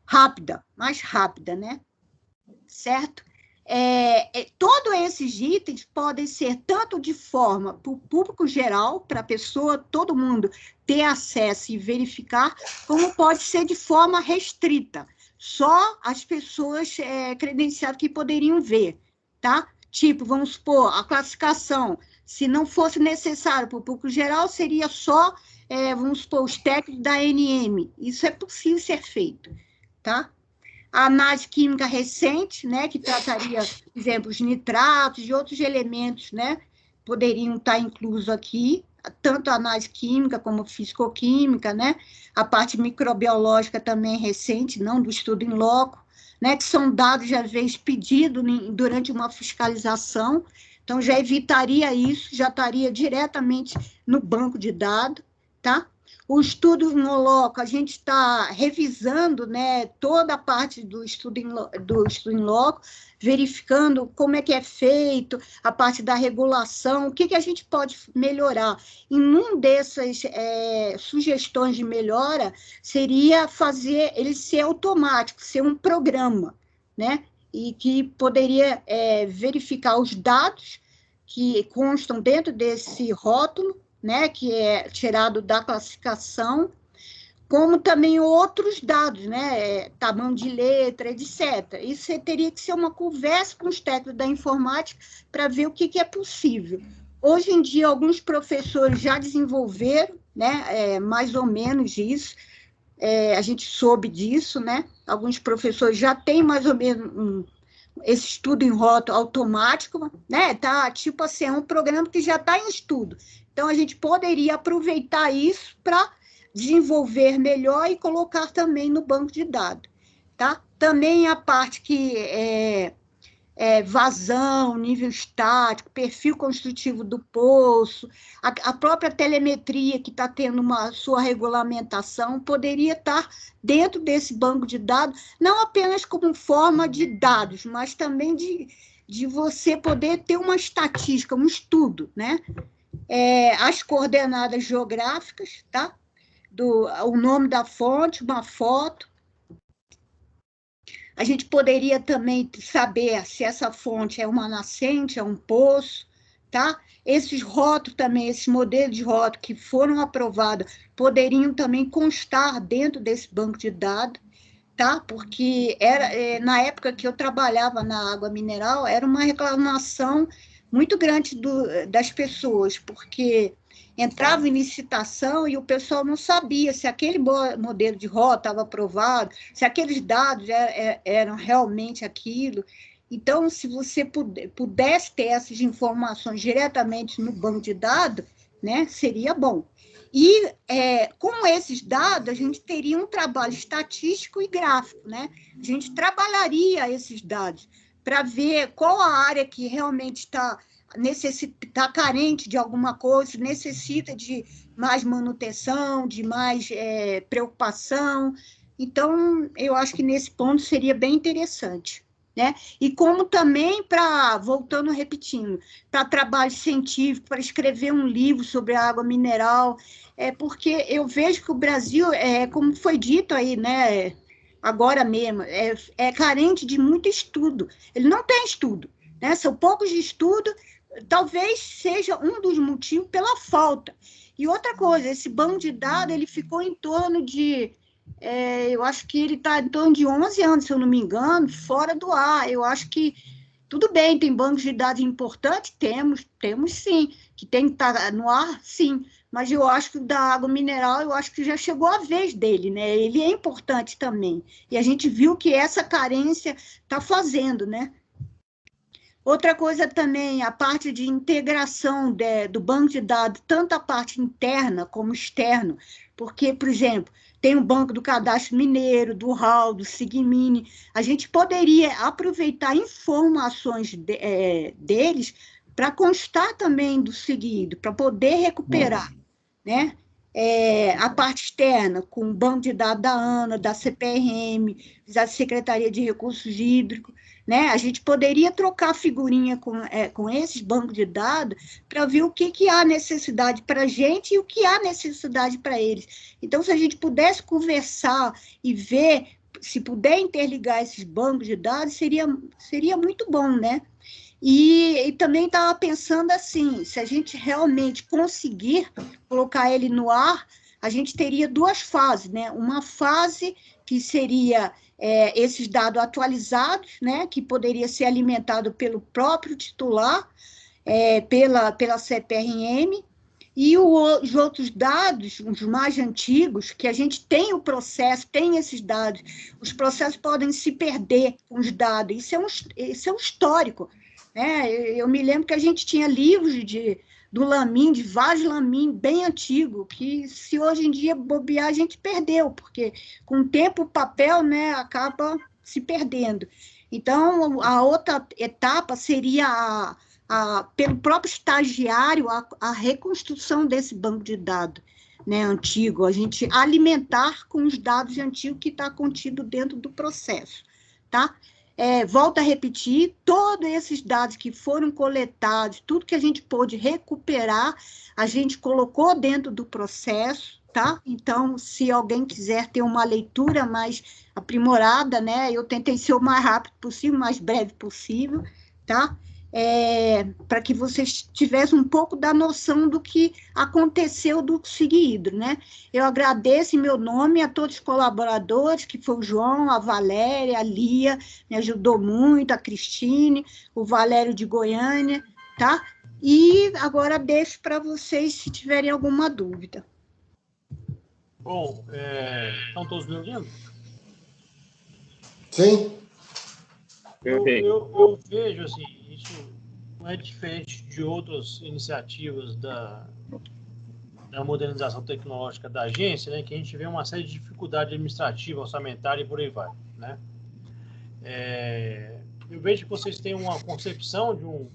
rápida, mais rápida, né? Certo? Todos esses itens podem ser tanto de forma para o público geral, para a pessoa, todo mundo ter acesso e verificar, como pode ser de forma restrita. Só as pessoas credenciadas que poderiam ver, tá? Tipo, vamos supor, a classificação, se não fosse necessário para o público geral, seria só, vamos supor, os técnicos da ANM. Isso é possível ser feito, tá? A análise química recente, né, que trataria, por exemplo, os nitratos e outros elementos, né, poderiam estar inclusos aqui, tanto a análise química como fisicoquímica, né, a parte microbiológica também recente, não do estudo em loco, né, que são dados, já vezes, pedidos durante uma fiscalização, então já evitaria isso, já estaria diretamente no banco de dados, tá? O estudo no loco, a gente está revisando, né, toda a parte do estudo em loco, verificando como é que é feito, a parte da regulação, o que a gente pode melhorar. E uma dessas sugestões de melhora seria fazer ele ser automático, ser um programa, né, e que poderia verificar os dados que constam dentro desse rótulo, né, que é tirado da classificação, como também outros dados, né, tamanho de letra, etc. Isso teria que ser uma conversa com os técnicos da informática para ver o que é possível. Hoje em dia, alguns professores já desenvolveram, né, mais ou menos isso, a gente soube disso, né, alguns professores já têm mais ou menos esse estudo em rótulo automático, né, tá, tipo assim, é um programa que já está em estudo. Então, a gente poderia aproveitar isso para desenvolver melhor e colocar também no banco de dados, tá? Também a parte que vazão, nível estático, perfil construtivo do poço, a própria telemetria que está tendo uma sua regulamentação, poderia estar dentro desse banco de dados, não apenas como forma de dados, mas também de você poder ter uma estatística, um estudo, né? As coordenadas geográficas, tá? O nome da fonte, uma foto. A gente poderia também saber se essa fonte é uma nascente, é um poço, tá? Esses rótulos também, esses modelos de rótulo que foram aprovados, poderiam também constar dentro desse banco de dados, tá? Porque na época que eu trabalhava na água mineral, era uma reclamação muito grande das pessoas, porque entrava em licitação e o pessoal não sabia se aquele modelo de rota estava aprovado, se aqueles dados eram realmente aquilo. Então, se você pudesse ter essas informações diretamente no banco de dados, né, seria bom. E com esses dados, a gente teria um trabalho estatístico e gráfico, né? A gente trabalharia esses dados para ver qual a área que realmente está carente de alguma coisa, necessita de mais manutenção, de mais preocupação. Então, eu acho que nesse ponto seria bem interessante, né? E como também voltando repetindo, para trabalho científico, para escrever um livro sobre a água mineral, porque eu vejo que o Brasil, como foi dito aí, né, agora mesmo, é carente de muito estudo. Ele não tem estudo, né? São poucos de estudo, talvez seja um dos motivos pela falta. E outra coisa, esse banco de dados, ele ficou em torno de, eu acho que ele está em torno de 11 anos, se eu não me engano, fora do ar. Eu acho que, tudo bem, tem bancos de dados importantes? Temos sim, que tem que estar no ar, sim, mas eu acho que o da água mineral, eu acho que já chegou a vez dele, né? Ele é importante também, e a gente viu que essa carência está fazendo, né? Outra coisa também, a parte de integração do banco de dados, tanto a parte interna como externa, porque, por exemplo, tem o Banco do Cadastro Mineiro, do RAL, do Sigmini, a gente poderia aproveitar informações deles para constar também do seguido, para poder recuperar, né? A parte externa, com o banco de dados da ANA, da CPRM, da Secretaria de Recursos Hídricos, né? A gente poderia trocar figurinha com esses bancos de dados para ver o que há necessidade para a gente e o que há necessidade para eles. Então, se a gente pudesse conversar e ver, se puder interligar esses bancos de dados, seria muito bom, né? E também estava pensando assim, se a gente realmente conseguir colocar ele no ar, a gente teria duas fases, né? Uma fase que seria esses dados atualizados, né? Que poderia ser alimentado pelo próprio titular, pela CPRM, e os outros dados, os mais antigos, que a gente tem o processo, tem esses dados, os processos podem se perder com os dados, isso é um histórico. Eu me lembro que a gente tinha livros do Lamin, de Vaz Lamin, bem antigo, que se hoje em dia bobear, a gente perdeu, porque com o tempo o papel, né, acaba se perdendo. Então, a outra etapa seria, pelo próprio estagiário, a reconstrução desse banco de dados, né, antigo, a gente alimentar com os dados antigos que está contido dentro do processo, tá? Volto a repetir, todos esses dados que foram coletados, tudo que a gente pôde recuperar, a gente colocou dentro do processo, tá? Então, se alguém quiser ter uma leitura mais aprimorada, né? Eu tentei ser o mais rápido possível, o mais breve possível, tá? Para que vocês tivessem um pouco da noção do que aconteceu do seguido, né? Eu agradeço em meu nome a todos os colaboradores, que foi o João, a Valéria, a Lia, me ajudou muito, a Cristine, o Valério de Goiânia, tá? E agora deixo para vocês se tiverem alguma dúvida. Bom, estão todos me ouvindo? Sim. Eu vejo, assim, isso não é diferente de outras iniciativas da modernização tecnológica da agência, né, que a gente vê uma série de dificuldades administrativas, orçamentárias e por aí vai, né? Eu vejo que vocês têm uma concepção de um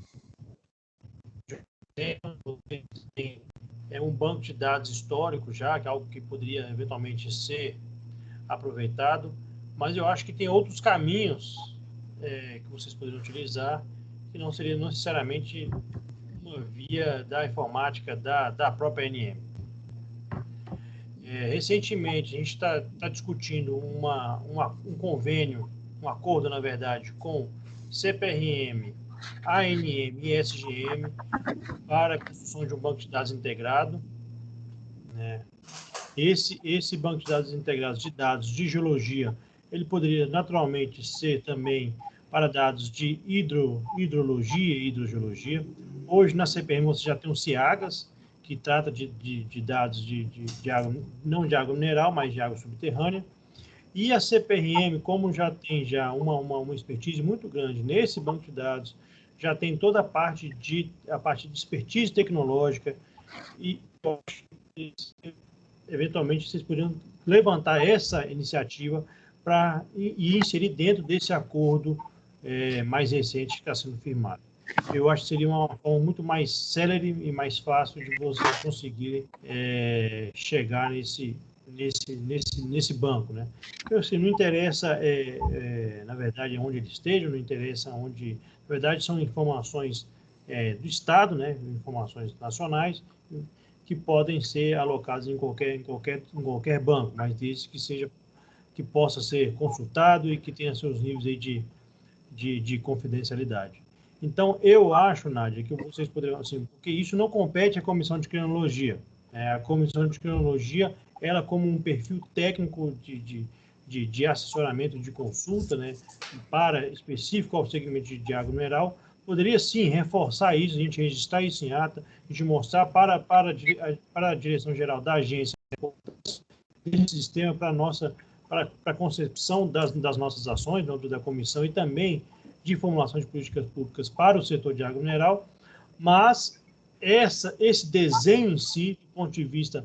banco de dados histórico já, que é algo que poderia eventualmente ser aproveitado, mas eu acho que tem outros caminhos que vocês poderiam utilizar, que não seria necessariamente uma via da informática da própria ANM. Recentemente, a gente está discutindo um convênio, um acordo, na verdade, com CPRM, ANM e SGM para a construção de um banco de dados integrado, né? Esse banco de dados integrados de dados de geologia, ele poderia naturalmente ser também para dados de hidrologia e hidrogeologia. Hoje, na CPRM, você já tem o CIAGAS, que trata de dados de água, não de água mineral, mas de água subterrânea. E a CPRM, como já tem uma expertise muito grande nesse banco de dados, já tem toda a parte de expertise tecnológica, e eventualmente vocês poderiam levantar essa iniciativa para e inserir dentro desse acordo mais recente que está sendo firmado. Eu acho que seria uma forma muito mais célere e mais fácil de vocês conseguirem chegar nesse banco, né? Assim, não interessa, na verdade, onde ele esteja, não interessa onde... Na verdade, são informações do Estado, né? Informações nacionais, que podem ser alocadas em qualquer banco, mas desde que possa ser consultado e que tenha seus níveis aí de confidencialidade. Então, eu acho, Nádia, que vocês poderiam, assim, porque isso não compete à Comissão de Criminologia. A Comissão de Criminologia, ela como um perfil técnico de assessoramento, de consulta, né, específico ao segmento de água mineral, poderia, sim, reforçar isso, a gente registrar isso em ata, a gente mostrar para a direção-geral da agência esse sistema para a concepção das nossas ações, da comissão, e também de formulação de políticas públicas para o setor de água mineral, mas esse desenho em si, do ponto de vista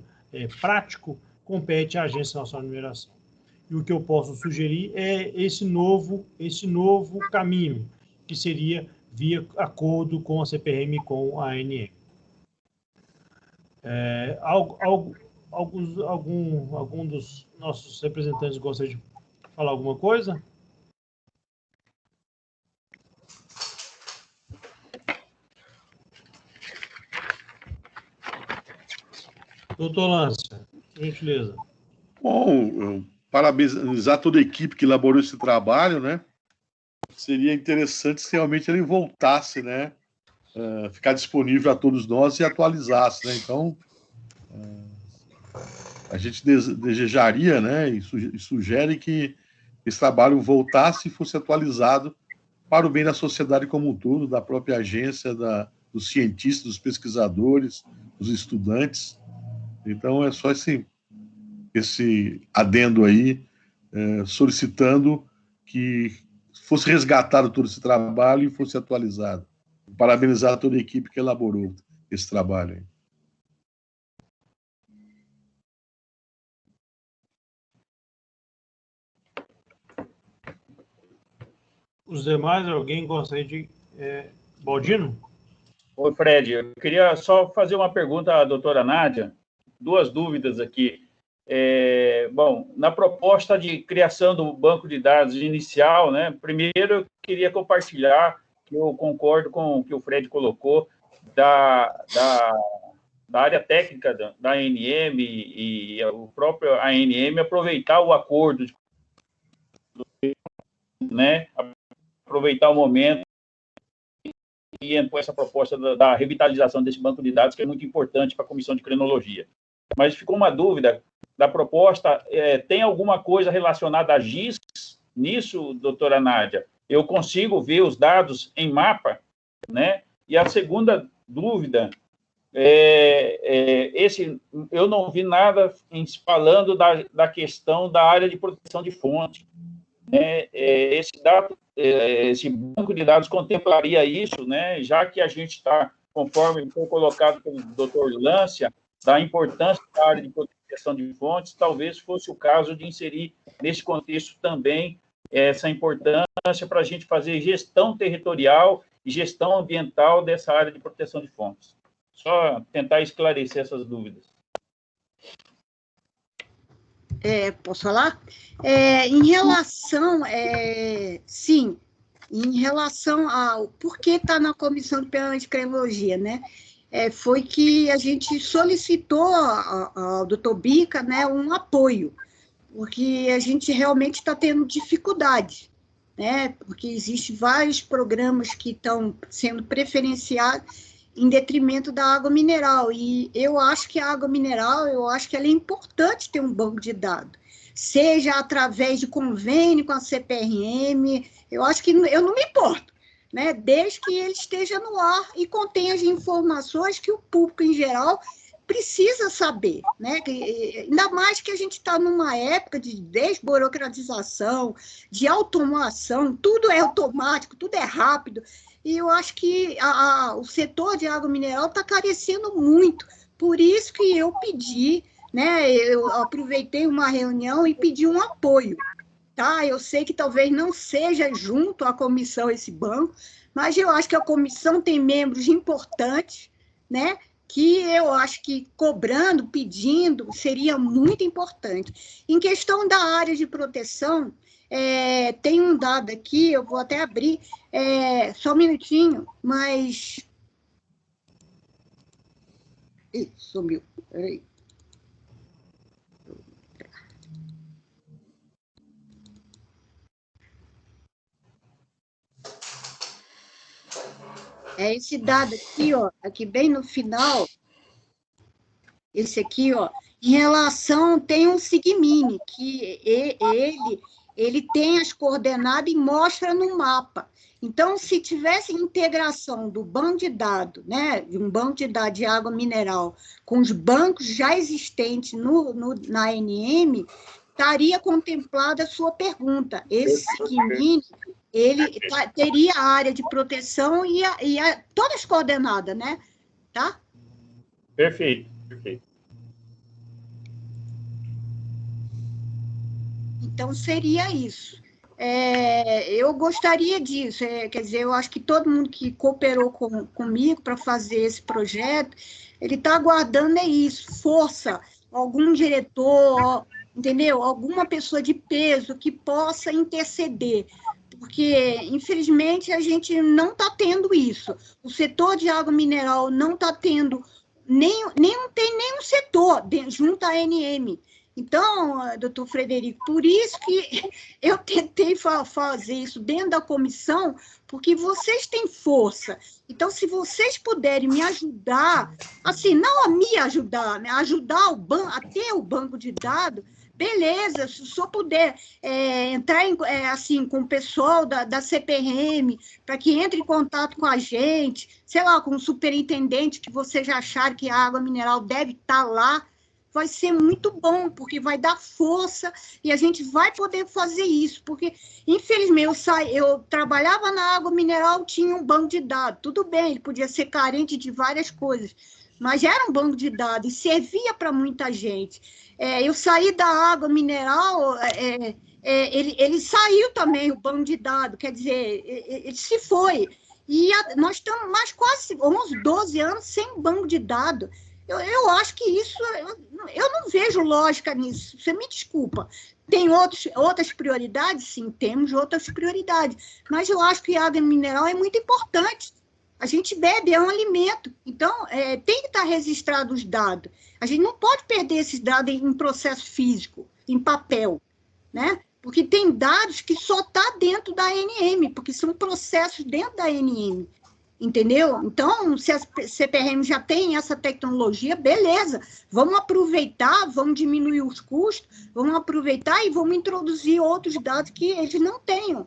prático, compete à Agência Nacional de Mineração. E o que eu posso sugerir é esse novo caminho, que seria via acordo com a CPM e com a ANM. Algum dos nossos representantes gostaria de falar alguma coisa? Doutor Lância, por gentileza. Bom, parabenizar toda a equipe que elaborou esse trabalho, né? Seria interessante se realmente ele voltasse, né? Ficar disponível a todos nós e atualizasse, né? Então, a gente desejaria, né? E sugere que esse trabalho voltasse e fosse atualizado para o bem da sociedade como um todo, da própria agência, dos cientistas, dos pesquisadores, dos estudantes. Então, é só esse adendo aí, solicitando que fosse resgatado todo esse trabalho e fosse atualizado. Parabenizar toda a equipe que elaborou esse trabalho aí. Os demais, alguém gostaria de... Baldino? Oi, Fred, eu queria só fazer uma pergunta à doutora Nádia, duas dúvidas aqui. Bom, na proposta de criação do banco de dados inicial, né, primeiro eu queria compartilhar, que eu concordo com o que o Fred colocou, da área técnica da ANM e o próprio ANM aproveitar o acordo, né, aproveitar o momento e com essa proposta da revitalização desse banco de dados, que é muito importante para a Comissão de Criminologia. Mas ficou uma dúvida da proposta, tem alguma coisa relacionada a GIS nisso, doutora Nádia? Eu consigo ver os dados em mapa, né? E a segunda dúvida, eu não vi nada falando da questão da área de proteção de fonte. Esse banco de dados contemplaria isso, né? Já que a gente está, conforme foi colocado pelo doutor Lância, da importância da área de proteção de fontes, talvez fosse o caso de inserir nesse contexto também essa importância para a gente fazer gestão territorial e gestão ambiental dessa área de proteção de fontes. Só tentar esclarecer essas dúvidas. Posso falar? Em relação, sim, em relação ao porquê está na Comissão de Penal de Criminologia, né? Foi que a gente solicitou ao doutor Bica, né, um apoio, porque a gente realmente está tendo dificuldade, né? Porque existem vários programas que estão sendo preferenciados em detrimento da água mineral, e eu acho que a água mineral, ela é importante ter um banco de dados, seja através de convênio com a CPRM, eu acho que eu não me importo, né, desde que ele esteja no ar e contenha as informações que o público em geral precisa saber, né? Ainda mais que a gente está numa época de desburocratização, de automação, tudo é automático, tudo é rápido, e eu acho que o setor de água mineral está carecendo muito, Por isso que eu pedi, né? Eu aproveitei uma reunião e pedi um apoio, tá? Eu sei que talvez não seja junto à comissão esse banco, mas eu acho que a comissão tem membros importantes, né? Que eu acho que cobrando, pedindo, seria muito importante. Em questão da área de proteção, tem um dado aqui, eu vou até abrir, só um minutinho, mas... Ih, sumiu, peraí. Esse dado aqui, ó, aqui bem no final, esse aqui, ó, em relação, tem um Sigmini, que ele tem as coordenadas e mostra no mapa. Então, se tivesse integração do banco de dados, né, de um banco de dados de água mineral, com os bancos já existentes na ANM, estaria contemplada a sua pergunta. Esse Sigmini, ele teria a área de proteção e todas as coordenadas, né? Tá? Perfeito, perfeito. Então, seria isso. Eu gostaria disso, quer dizer, eu acho que todo mundo que cooperou comigo para fazer esse projeto, ele está aguardando isso, força, algum diretor, entendeu? Alguma pessoa de peso que possa interceder, porque, infelizmente, a gente não está tendo isso. O setor de água mineral não está tendo, não tem nenhum setor junto à ANM. Então, doutor Frederico, por isso que eu tentei fazer isso dentro da comissão, porque vocês têm força. Então, se vocês puderem me ajudar, assim, não a me ajudar, né? Ajudar a ter o banco de dados, beleza, se o senhor puder entrar assim, com o pessoal da CPRM, para que entre em contato com a gente, sei lá, com o superintendente que vocês acharem que a água mineral deve estar lá, vai ser muito bom, porque vai dar força e a gente vai poder fazer isso, porque, infelizmente, eu trabalhava na água mineral, tinha um banco de dados, tudo bem, ele podia ser carente de várias coisas, mas era um banco de dados e servia para muita gente. Eu saí da água mineral, ele saiu também, o banco de dados, quer dizer, ele se foi. E nós estamos mais quase 11, 12 anos sem banco de dados. Eu acho que isso, eu não vejo lógica nisso, você me desculpa. Tem outras prioridades? Sim, temos outras prioridades, mas eu acho que a água mineral é muito importante. A gente bebe, é um alimento, então tem que estar registrado os dados. A gente não pode perder esses dados em processo físico, em papel, né? Porque tem dados que só estão dentro da ANM, porque são processos dentro da ANM. Entendeu? Então, se a CPRM já tem essa tecnologia, beleza, vamos aproveitar, vamos diminuir os custos, vamos aproveitar e vamos introduzir outros dados que eles não tenham.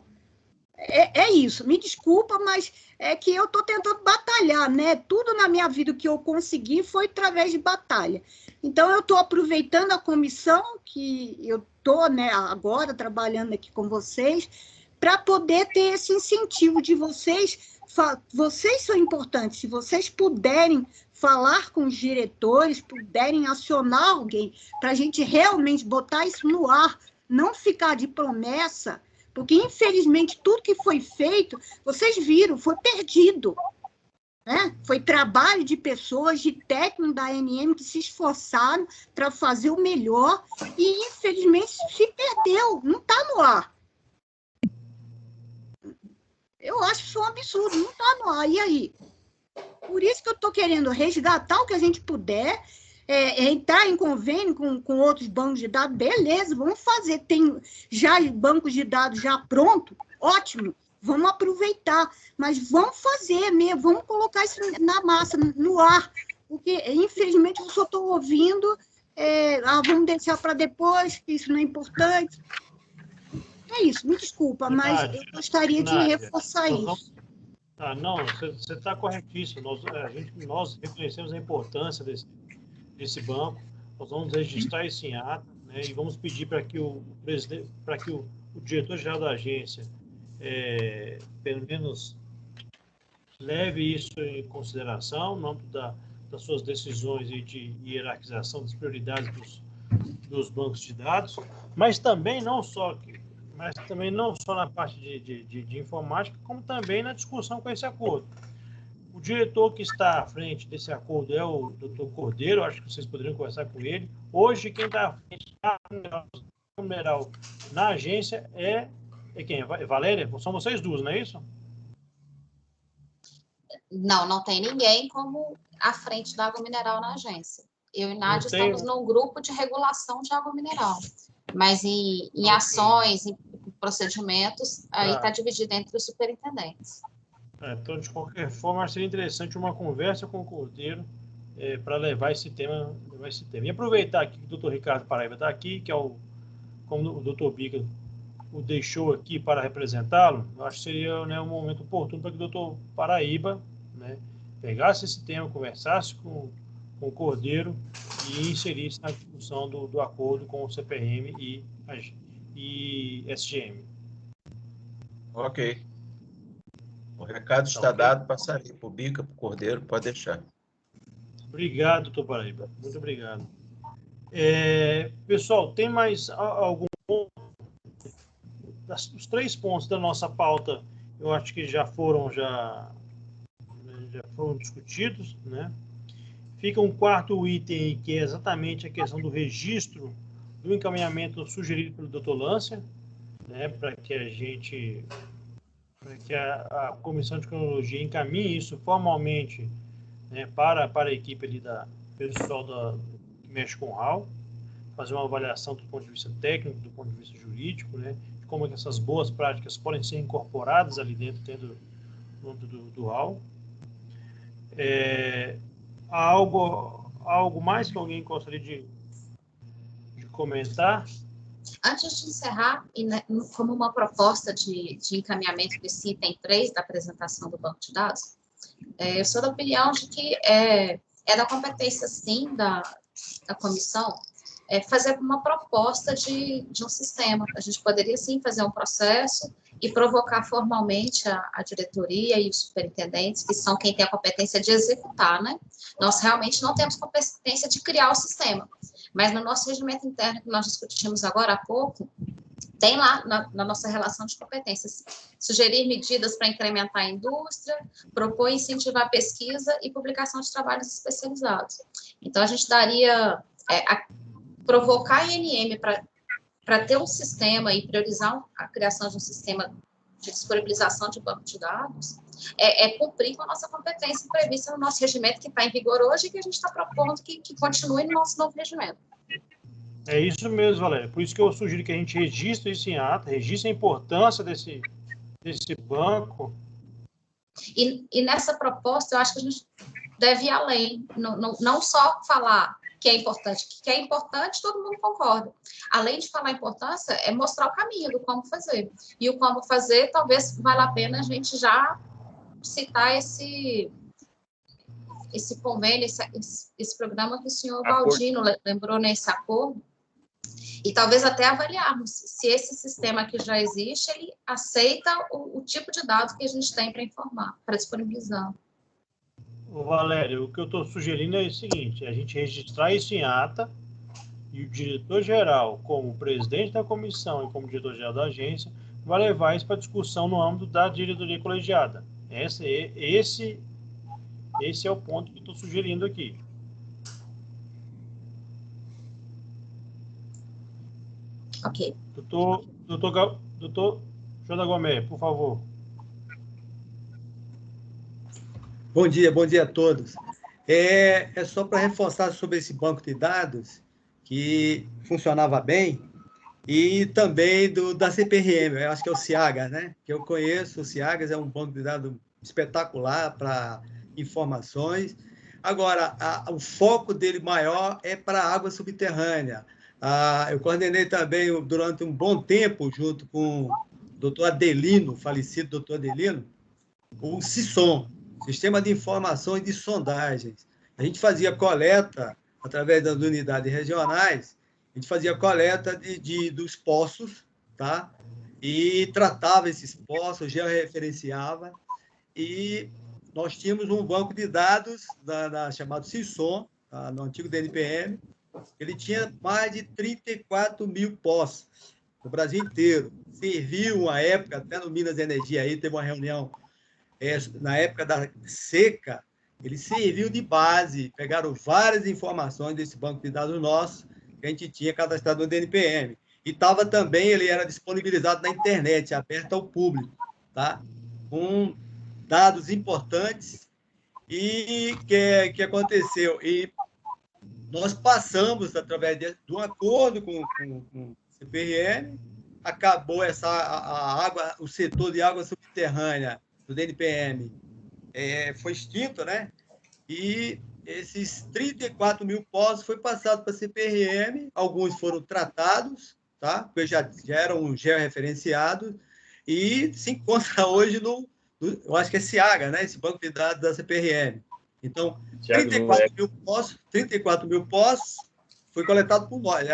É isso, me desculpa, mas é que eu estou tentando batalhar, né? Tudo na minha vida que eu consegui foi através de batalha. Então, eu estou aproveitando a comissão que eu estou, né, agora trabalhando aqui com vocês, para poder ter esse incentivo de vocês. Vocês são importantes, se vocês puderem falar com os diretores, puderem acionar alguém para a gente realmente botar isso no ar, não ficar de promessa, porque, infelizmente, tudo que foi feito, vocês viram, foi perdido. Né? Foi trabalho de pessoas, de técnicos da ANM que se esforçaram para fazer o melhor e, infelizmente, se perdeu, não está no ar. Eu acho isso um absurdo, não está no ar. E aí? Por isso que eu estou querendo resgatar o que a gente puder, entrar em convênio com outros bancos de dados, beleza, vamos fazer. Tem já bancos de dados já pronto, ótimo, vamos aproveitar. Mas vamos fazer mesmo, vamos colocar isso na massa, no ar, porque, infelizmente, eu só estou ouvindo, vamos deixar para depois, que isso não é importante. É isso, me desculpa, mas eu gostaria de reforçar isso. Não, você está corretíssimo. Nós reconhecemos a importância desse banco. Nós vamos registrar isso em ata, né, e vamos pedir para que o presidente, para que o diretor-geral da agência, pelo menos leve isso em consideração, no âmbito das suas decisões e de hierarquização das prioridades dos bancos de dados, mas também não só na parte de informática, como também na discussão com esse acordo. O diretor que está à frente desse acordo é o Dr. Cordeiro, acho que vocês poderiam conversar com ele. Hoje, quem está à frente do mineral na agência é quem? É Valéria? São vocês duas, não é isso? Não tem ninguém como à frente da água mineral na agência. Eu e Nádia estamos num grupo de regulação de água mineral, mas em ações, em procedimentos, aí está dividido entre os superintendentes. Então, de qualquer forma, seria interessante uma conversa com o Cordeiro para levar esse tema. E aproveitar que o doutor Ricardo Paraíba está aqui, que como o doutor Bica o deixou aqui para representá-lo, eu acho que seria, né, um momento oportuno para que o doutor Paraíba, né, pegasse esse tema, conversasse com o Cordeiro e inserisse na discussão do acordo com o CPM e SGM. Ok. O recado está dado, passarei para o Bica, para o Cordeiro, pode deixar. Obrigado, doutor Paraíba. Muito obrigado. Pessoal, tem mais algum ponto? Os 3 pontos da nossa pauta, eu acho que já foram discutidos, né? Fica um 4º item, que é exatamente a questão do registro do encaminhamento sugerido pelo Dr. Lância, né? Para que a Comissão de Cronologia encaminhe isso formalmente, né, para a equipe ali pessoal que mexe com o RAL, fazer uma avaliação do ponto de vista técnico, do ponto de vista jurídico, né, de como é que essas boas práticas podem ser incorporadas ali dentro do RAL. Há algo mais que alguém gostaria de comentar? Antes de encerrar, como uma proposta de encaminhamento desse item 3 da apresentação do banco de dados, eu sou da opinião de que é da competência, sim, da comissão, fazer uma proposta de um sistema. A gente poderia, sim, fazer um processo e provocar formalmente a diretoria e os superintendentes, que são quem tem a competência de executar, né? Nós realmente não temos competência de criar o sistema, mas no nosso regimento interno, que nós discutimos agora há pouco, tem lá na nossa relação de competências, sugerir medidas para incrementar a indústria, propor e incentivar a pesquisa e publicação de trabalhos especializados. Então, a gente daria, provocar a INM para ter um sistema e priorizar a criação de um sistema de disponibilização de banco de dados, cumprir com a nossa competência prevista no nosso regimento, que está em vigor hoje e que a gente está propondo que continue no nosso novo regimento. É isso mesmo, Valéria. Por isso que eu sugiro que a gente registre isso em ata, registre a importância desse banco. E nessa proposta, eu acho que a gente deve ir além, não só falar que é importante, todo mundo concorda. Além de falar a importância, é mostrar o caminho do como fazer. E o como fazer, talvez valha a pena a gente já citar esse convênio, esse programa que o senhor Baldino lembrou nesse acordo, e talvez até avaliarmos se esse sistema que já existe, ele aceita o tipo de dados que a gente tem para informar, para disponibilizar. Valério, o que eu estou sugerindo é o seguinte, a gente registrar isso em ata e o diretor-geral, como presidente da comissão e como diretor-geral da agência, vai levar isso para discussão no âmbito da diretoria colegiada. Esse é o ponto que estou sugerindo aqui. Ok. Doutor Joda Gomes, por favor. Bom dia a todos. É só para reforçar sobre esse banco de dados, que funcionava bem, e também da CPRM, eu acho que é o CIAGAS, né? Que eu conheço, o CIAGAS é um banco de dados espetacular para informações. Agora, o foco dele maior é para a água subterrânea. Eu coordenei também, durante um bom tempo, junto com o doutor Adelino, falecido doutor Adelino, o CISOM, Sistema de Informações de Sondagens. A gente fazia coleta, através das unidades regionais, a gente fazia coleta dos poços, tá? E tratava esses poços, georreferenciava, e nós tínhamos um banco de dados chamado CISOM, no antigo DNPM. Ele tinha mais de 34 mil postos no Brasil inteiro. Serviu uma época, até no Minas Energia, aí teve uma reunião, na época da seca, ele serviu de base, pegaram várias informações desse banco de dados nosso, que a gente tinha cadastrado no DNPM. E estava também, ele era disponibilizado na internet, aberto ao público, tá? Com dados importantes. E que aconteceu? E nós passamos, através de um acordo com o CPRM, acabou a água, o setor de água subterrânea do DNPM foi extinto, né? E esses 34 mil postos foi passado para a CPRM, alguns foram tratados, tá? Porque já eram georreferenciados, e se encontra hoje eu acho que é SIAGA, né? Esse banco de dados da CPRM. Então, 34 mil postos foi coletado por nós,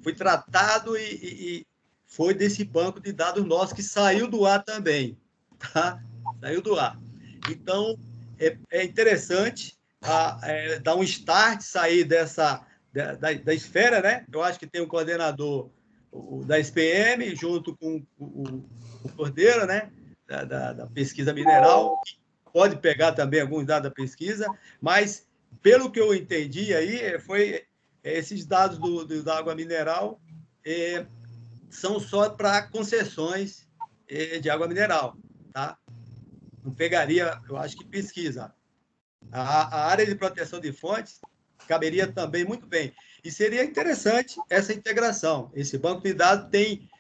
foi tratado e foi desse banco de dados nosso que saiu do ar também, tá? Saiu do ar. Então, é interessante dar um start, sair da esfera, né? Eu acho que tem um coordenador da SPM, junto com o Cordeiro, né? Da pesquisa mineral, que pode pegar também alguns dados da pesquisa, mas, pelo que eu entendi aí, esses dados da água mineral são só para concessões de água mineral, tá? Não pegaria, eu acho que pesquisa. A área de proteção de fontes caberia também muito bem. E seria interessante essa integração. Esse banco de dados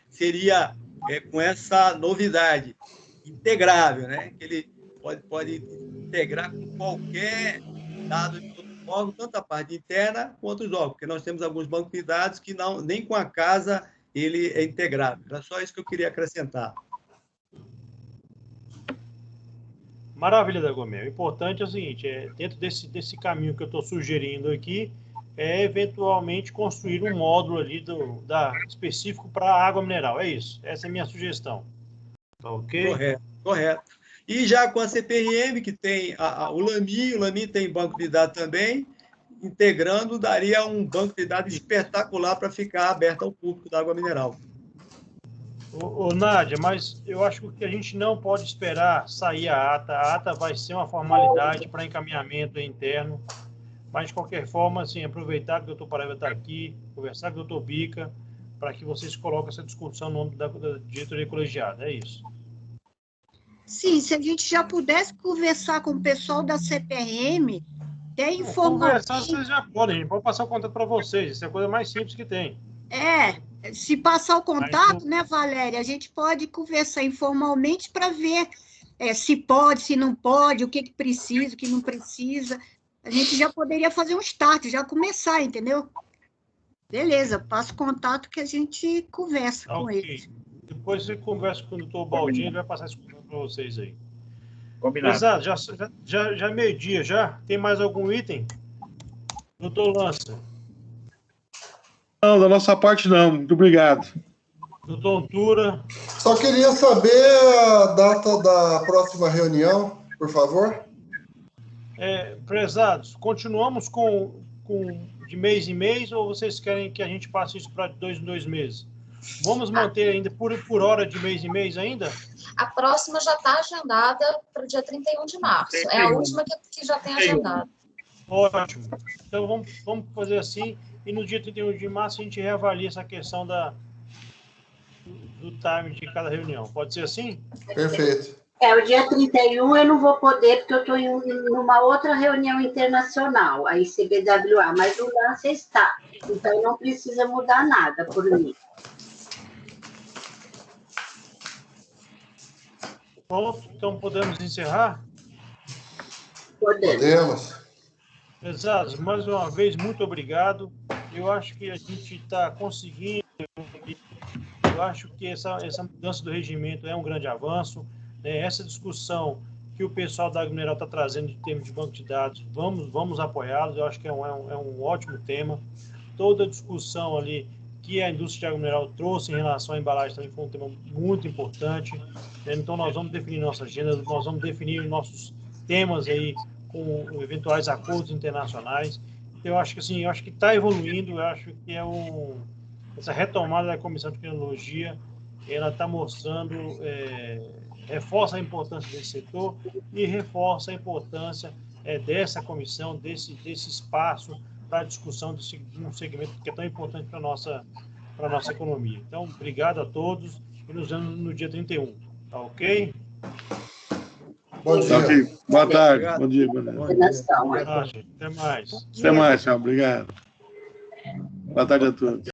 seria com essa novidade, integrável, né? Que ele pode integrar com qualquer dado de outro órgão, tanto a parte interna quanto os órgãos, porque nós temos alguns bancos de dados que nem com a casa ele é integrável. Era só isso que eu queria acrescentar. Maravilha, Dagomel. O importante é o seguinte, dentro desse caminho que eu estou sugerindo aqui, eventualmente construir um módulo ali específico para água mineral. É isso. Essa é a minha sugestão. Tá ok? Correto. E já com a CPRM, que tem o LAMI tem banco de dados também, integrando, daria um banco de dados espetacular para ficar aberto ao público da água mineral. Nádia, mas eu acho que a gente não pode esperar sair a ata. A ata vai ser uma formalidade para encaminhamento interno, mas, de qualquer forma, assim, aproveitar que o doutor Paraíba está aqui, conversar com o doutor Bica, para que vocês coloquem essa discussão no nome da diretoria colegiada. É isso. Sim, se a gente já pudesse conversar com o pessoal da CPRM, tem informação. Conversar vocês já podem, a gente pode passar o contato para vocês, isso é a coisa mais simples que tem. Se passar o contato, né, Valéria, a gente pode conversar informalmente para ver se pode, se não pode, o que precisa, o que não precisa. A gente já poderia fazer um start, já começar, entendeu? Beleza, passa o contato que a gente conversa com ele. Depois você conversa com o doutor Baldinho, ele vai passar isso para vocês aí. Combinado. Exato, já é meio-dia já. Tem mais algum item? Doutor Lança. Não, da nossa parte não. Muito obrigado. Doutor Antura. Só queria saber a data da próxima reunião, por favor. Prezados, continuamos com de mês em mês ou vocês querem que a gente passe isso para 2 em 2 meses? Vamos manter ainda por hora de mês em mês ainda? A próxima já está agendada para o dia 31 de março. É a última que já tem agendado. Ótimo. Então, vamos fazer assim. E no dia 31 de março a gente reavalia essa questão do time de cada reunião. Pode ser assim? Perfeito. O dia 31 eu não vou poder, porque eu estou em uma outra reunião internacional, a ICBWA, mas o lance está. Então, não precisa mudar nada por mim. Pronto, então podemos encerrar? Podemos. Exato, mais uma vez, muito obrigado. Eu acho que a gente está conseguindo, eu acho que essa mudança do regimento é um grande avanço. Essa discussão que o pessoal da Água Mineral está trazendo em termos de banco de dados, vamos apoiá-los, eu acho que é um ótimo tema. Toda a discussão ali que a indústria de água mineral trouxe em relação à embalagem também foi um tema muito importante. Então, nós vamos definir nossa agenda, nós vamos definir nossos temas aí com eventuais acordos internacionais. Então, eu acho que assim, eu acho que está evoluindo, eu acho que essa retomada da Comissão de Tecnologia, ela está mostrando, reforça a importância desse setor e reforça a importância dessa comissão, desse espaço para a discussão de um segmento que é tão importante para a nossa economia. Então, obrigado a todos e nos vemos no dia 31. Tá ok? Bom dia. Ok. Boa tarde. Obrigado. Bom dia. Boa tarde. Coordenação. Tá, gente. Até mais. Até mais, tchau. Obrigado. Boa tarde a todos.